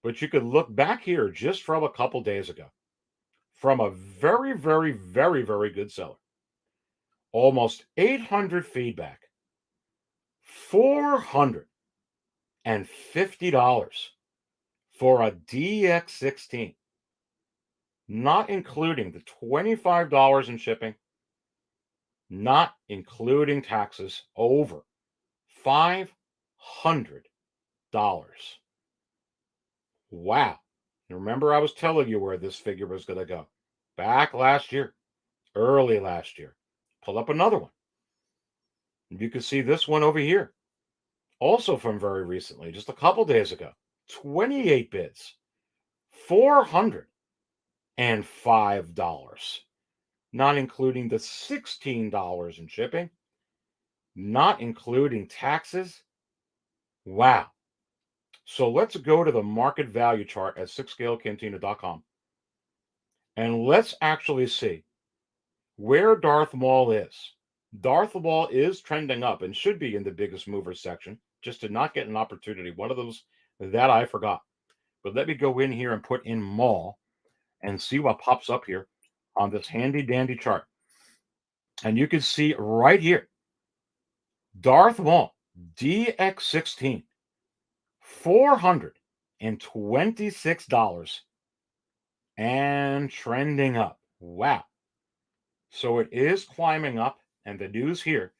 But you could look back here just from a couple days ago. From a very, very, very, very good seller. Almost 800 feedback. $450 for a DX16. Not including the $25 in shipping. Not including taxes. Over $500. Wow. And remember, I was telling you where this figure was going to go. Back last year. Early last year. Pull up another one. You can see this one over here. Also from very recently, just a couple days ago. 28 bids. $405. Not including the $16 in shipping. Not including taxes. Wow. So let's go to the market value chart at 6scalecantina.com. And let's actually see where Darth Maul is. Darth Maul is trending up and should be in the biggest movers section. Just did not get an opportunity. One of those that I forgot. But let me go in here and put in Maul and see what pops up here on this handy dandy chart. And you can see right here, Darth Maul, DX16, $426 and trending up. Wow. So it is climbing up, and the news here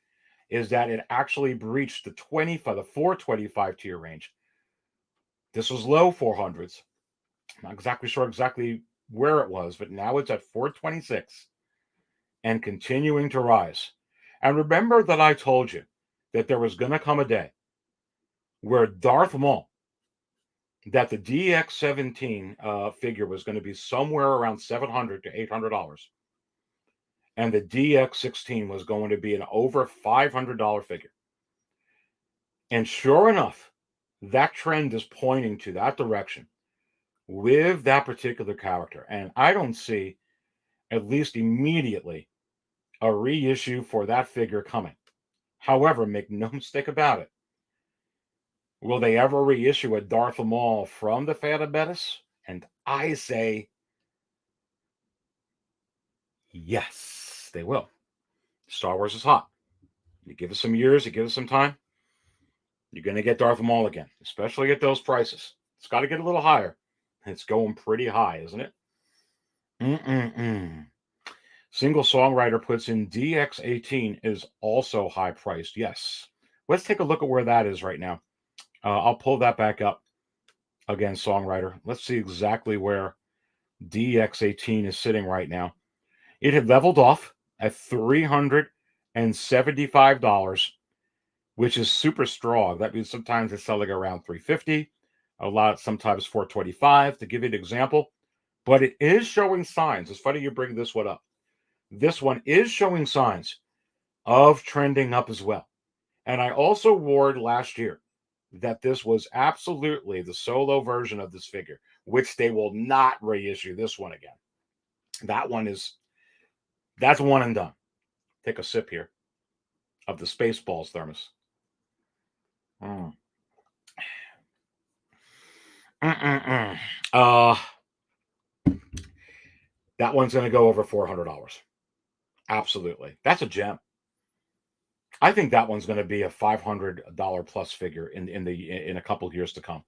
is that it actually breached the 425 tier range. This was low 400s. Not exactly sure where it was, but now it's at 426 and continuing to rise. And remember that I told you that there was going to come a day where Darth Maul, that the DX17 figure was going to be somewhere around $700 to $800, and the DX16 was going to be an over $500 figure. And sure enough, that trend is pointing to that direction with that particular character. And I don't see, at least immediately, a reissue for that figure coming. However, make no mistake about it, will they ever reissue a Darth Maul from the Phantom Menace? And I say, yes, they will. Star Wars is hot. You give us some years, you give us some time, you're going to get Darth Maul again, especially at those prices. It's got to get a little higher. It's going pretty high, isn't it? Single Songwriter puts in DX18 is also high priced. Yes. Let's take a look at where that is right now. I'll pull that back up again, Songwriter. Let's see exactly where DX18 is sitting right now. It had leveled off at $375, which is super strong. That means sometimes it's selling around $350, sometimes $425, to give you an example. But it is showing signs. It's funny you bring this one up. This one is showing signs of trending up as well. And I also warned last year that this was absolutely the solo version of this figure, which they will not reissue this one again. That's one and done. Take a sip here of the Spaceballs thermos. That one's going to go over $400. Absolutely. That's a gem. I think that one's going to be a $500 plus figure in a couple of years to come.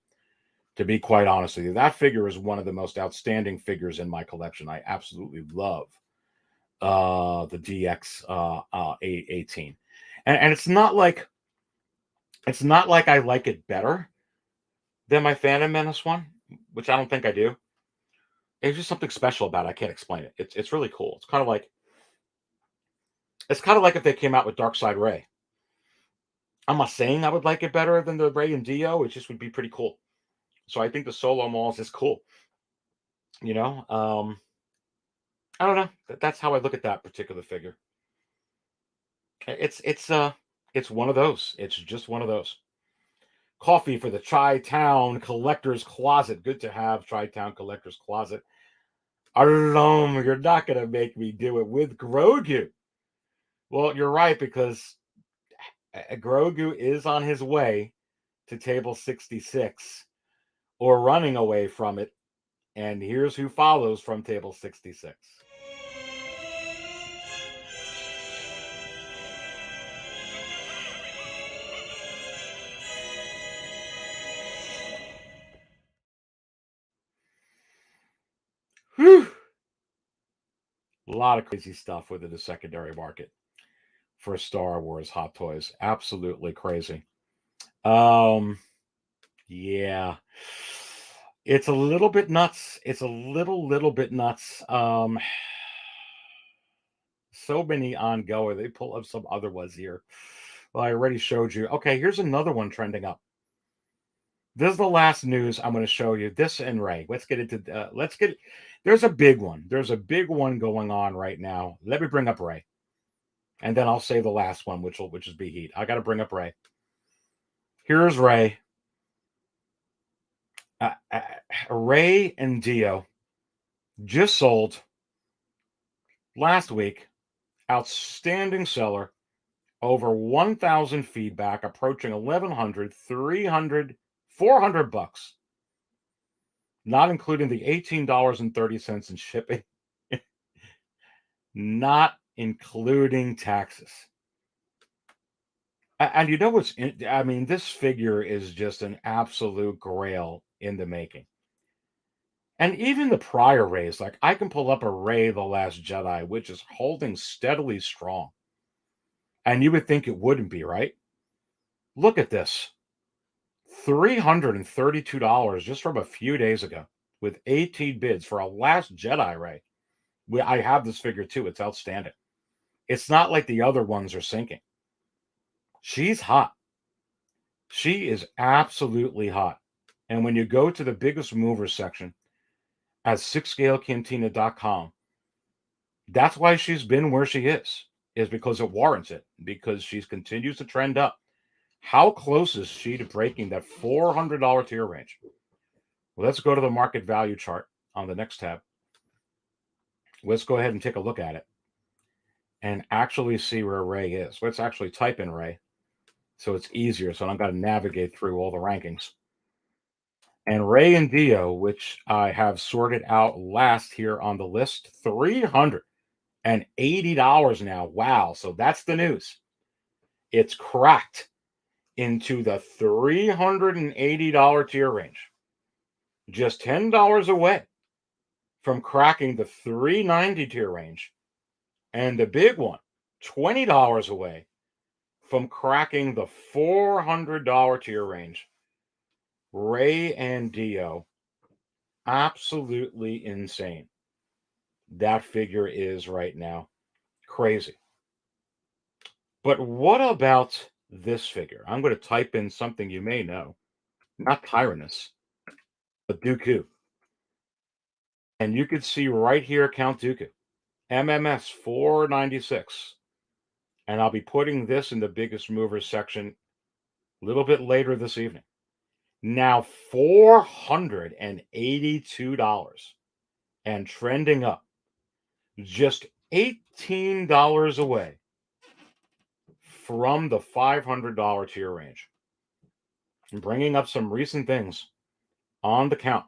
To be quite honest with you, that figure is one of the most outstanding figures in my collection. I absolutely love the DX18, and it's not like I like it better than my Phantom Menace one, which I don't think I do. There's just something special about it. I can't explain it. It's really cool. It's kind of like if they came out with Darkseid Rey. I'm not saying I would like it better than the Rey and Dio. It just would be pretty cool. So I think the Solo Mauls is cool. I don't know. That's how I look at that particular figure. It's one of those. It's just one of those. Coffee for the Chi-Town Collector's Closet. Good to have Chi-Town Collector's Closet. Alone, you're not going to make me do it with Grogu. Well, you're right, because Grogu is on his way to table 66, or running away from it. And here's who follows from table 66. Whew. A lot of crazy stuff within the secondary market for Star Wars Hot Toys. Absolutely crazy. Yeah. It's a little bit nuts. It's a little bit nuts. So many ongoing. They pull up some other ones here. Well, I already showed you. Okay, here's another one trending up. This is the last news I'm going to show you. This and Rey. Let's get into. There's a big one. There's a big one going on right now. Let me bring up Rey, and then I'll say the last one, which is Be Heat. I got to bring up Rey. Here's Rey. Rey and Dio just sold last week. Outstanding seller. Over 1,000 feedback, approaching 1,100, 300, $400. not including the $18.30 in shipping, not including taxes. And you know what's, I mean, this figure is just an absolute grail in the making. And even the prior Reys, like I can pull up a Rey The Last Jedi, which is holding steadily strong. And you would think it wouldn't be, right? Look at this. $332 just from a few days ago with 18 bids for a Last Jedi Rey. I have this figure too. It's outstanding. It's not like the other ones are sinking. She's hot. She is absolutely hot. And when you go to the biggest movers section at 6scalecantina.com, that's why she's been where she is because it warrants it, because she continues to trend up. How close is she to breaking that $400 tier range? Well, let's go to the market value chart on the next tab. Let's go ahead and take a look at it and actually see where Rey is. Let's actually type in Rey so it's easier, so I don't got to navigate through all the rankings. And Rey and Dio, which I have sorted out last here on the list, $380 now. Wow. So that's the news. It's cracked into the $380 tier range. Just $10 away from cracking the $390 tier range. And the big one, $20 away from cracking the $400 tier range. Rey and Dio, absolutely insane. That figure is right now crazy. But what about this figure? I'm going to type in something you may know. Not Tyrannus, but Dooku. And you can see right here Count Dooku. MMS 496. And I'll be putting this in the biggest movers section a little bit later this evening. Now $482 and trending up. Just $18 away from the $500 tier range. I'm bringing up some recent things on the count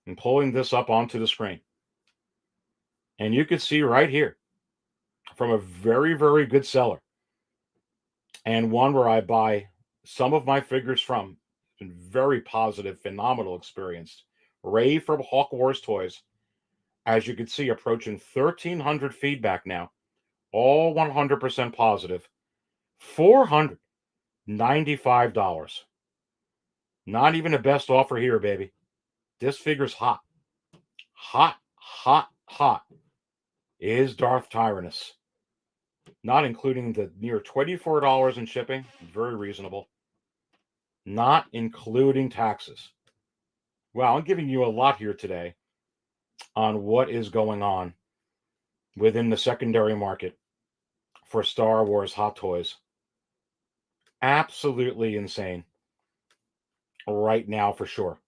and pulling this up onto the screen. And you can see right here from a very, very good seller and one where I buy some of my figures from. It's been very positive, phenomenal experience. Rey from Hawk Wars Toys. As you can see, approaching 1,300 feedback now. All 100% positive. $495. Not even the best offer here, baby. This figure's hot. Hot, hot, hot is Darth Tyrannus. Not including the near $24 in shipping. Very reasonable. Not including taxes. Well, I'm giving you a lot here today on what is going on within the secondary market for Star Wars Hot Toys. Absolutely insane right now for sure.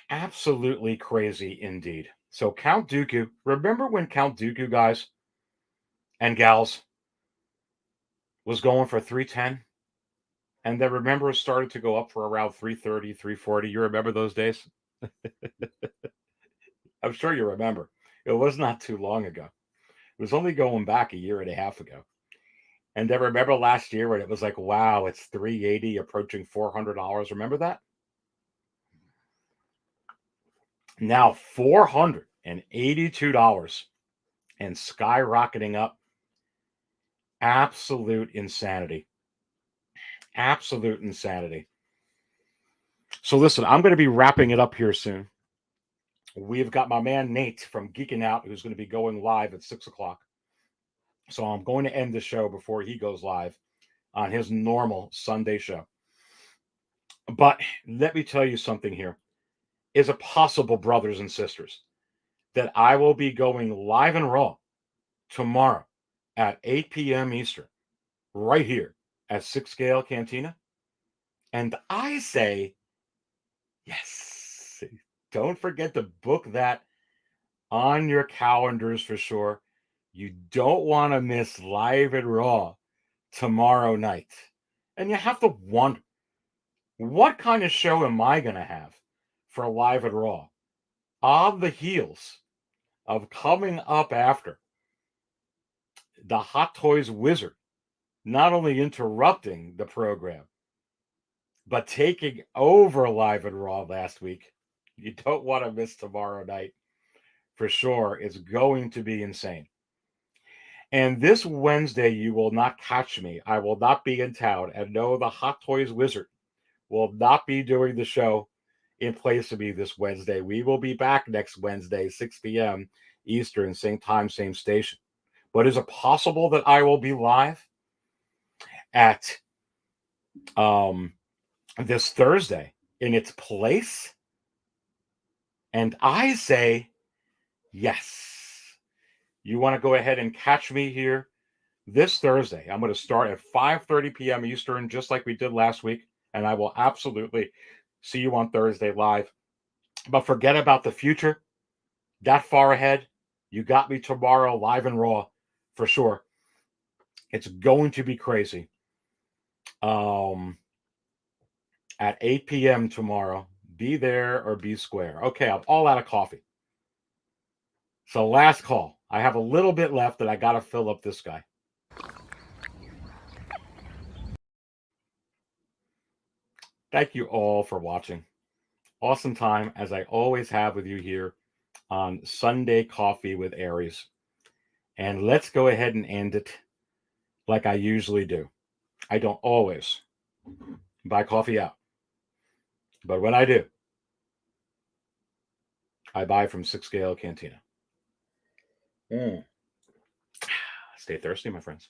Absolutely crazy indeed. So Count Dooku, remember when Count Dooku, guys and gals, was going for $310? And then remember it started to go up for around $330, $340. You remember those days? I'm sure you remember. It was not too long ago. It was only going back a year and a half ago. And then remember last year when it was like, wow, it's $380 approaching $400. Remember that? Now $482 and skyrocketing up. Absolute insanity. Absolute insanity. So listen, I'm going to be wrapping it up here soon. We've got my man Nate from Geeking Out who's going to be going live at 6 o'clock. So I'm going to end the show before he goes live on his normal Sunday show. But let me tell you something here. Is it possible, brothers and sisters, that I will be going live and raw tomorrow at 8 p.m. Eastern, right here at 6 Scale Cantina? And I say, yes. Don't forget to book that on your calendars for sure. You don't want to miss live and raw tomorrow night. And you have to wonder, What kind of show am I going to have for Live and Raw on the heels of coming up after the Hot Toys Wizard not only interrupting the program, but taking over Live and Raw last week? You don't want to miss tomorrow night for sure. It's going to be insane. And this Wednesday, you will not catch me. I will not be in town. And no, the Hot Toys Wizard will not be doing the show in place of me this Wednesday. We will be back next Wednesday, 6 p.m. Eastern, same time, same station. But is it possible that I will be live at this Thursday in its place? And I say yes. You want to go ahead and catch me here this Thursday. I'm going to start at 5:30 p.m. Eastern, just like we did last week. And I will absolutely see you on Thursday live. But forget about the future. That far ahead. You got me tomorrow, Live and Raw, for sure. It's going to be crazy. At 8 p.m. tomorrow. Be there or be square. Okay, I'm all out of coffee. So last call. I have a little bit left and I got to fill up this guy. Thank you all for watching. Awesome time, as I always have with you here on Sunday Coffee with Aries. And let's go ahead and end it like I usually do. I don't always buy coffee out. But when I do, I buy from 6 Scale Cantina. Stay thirsty, my friends.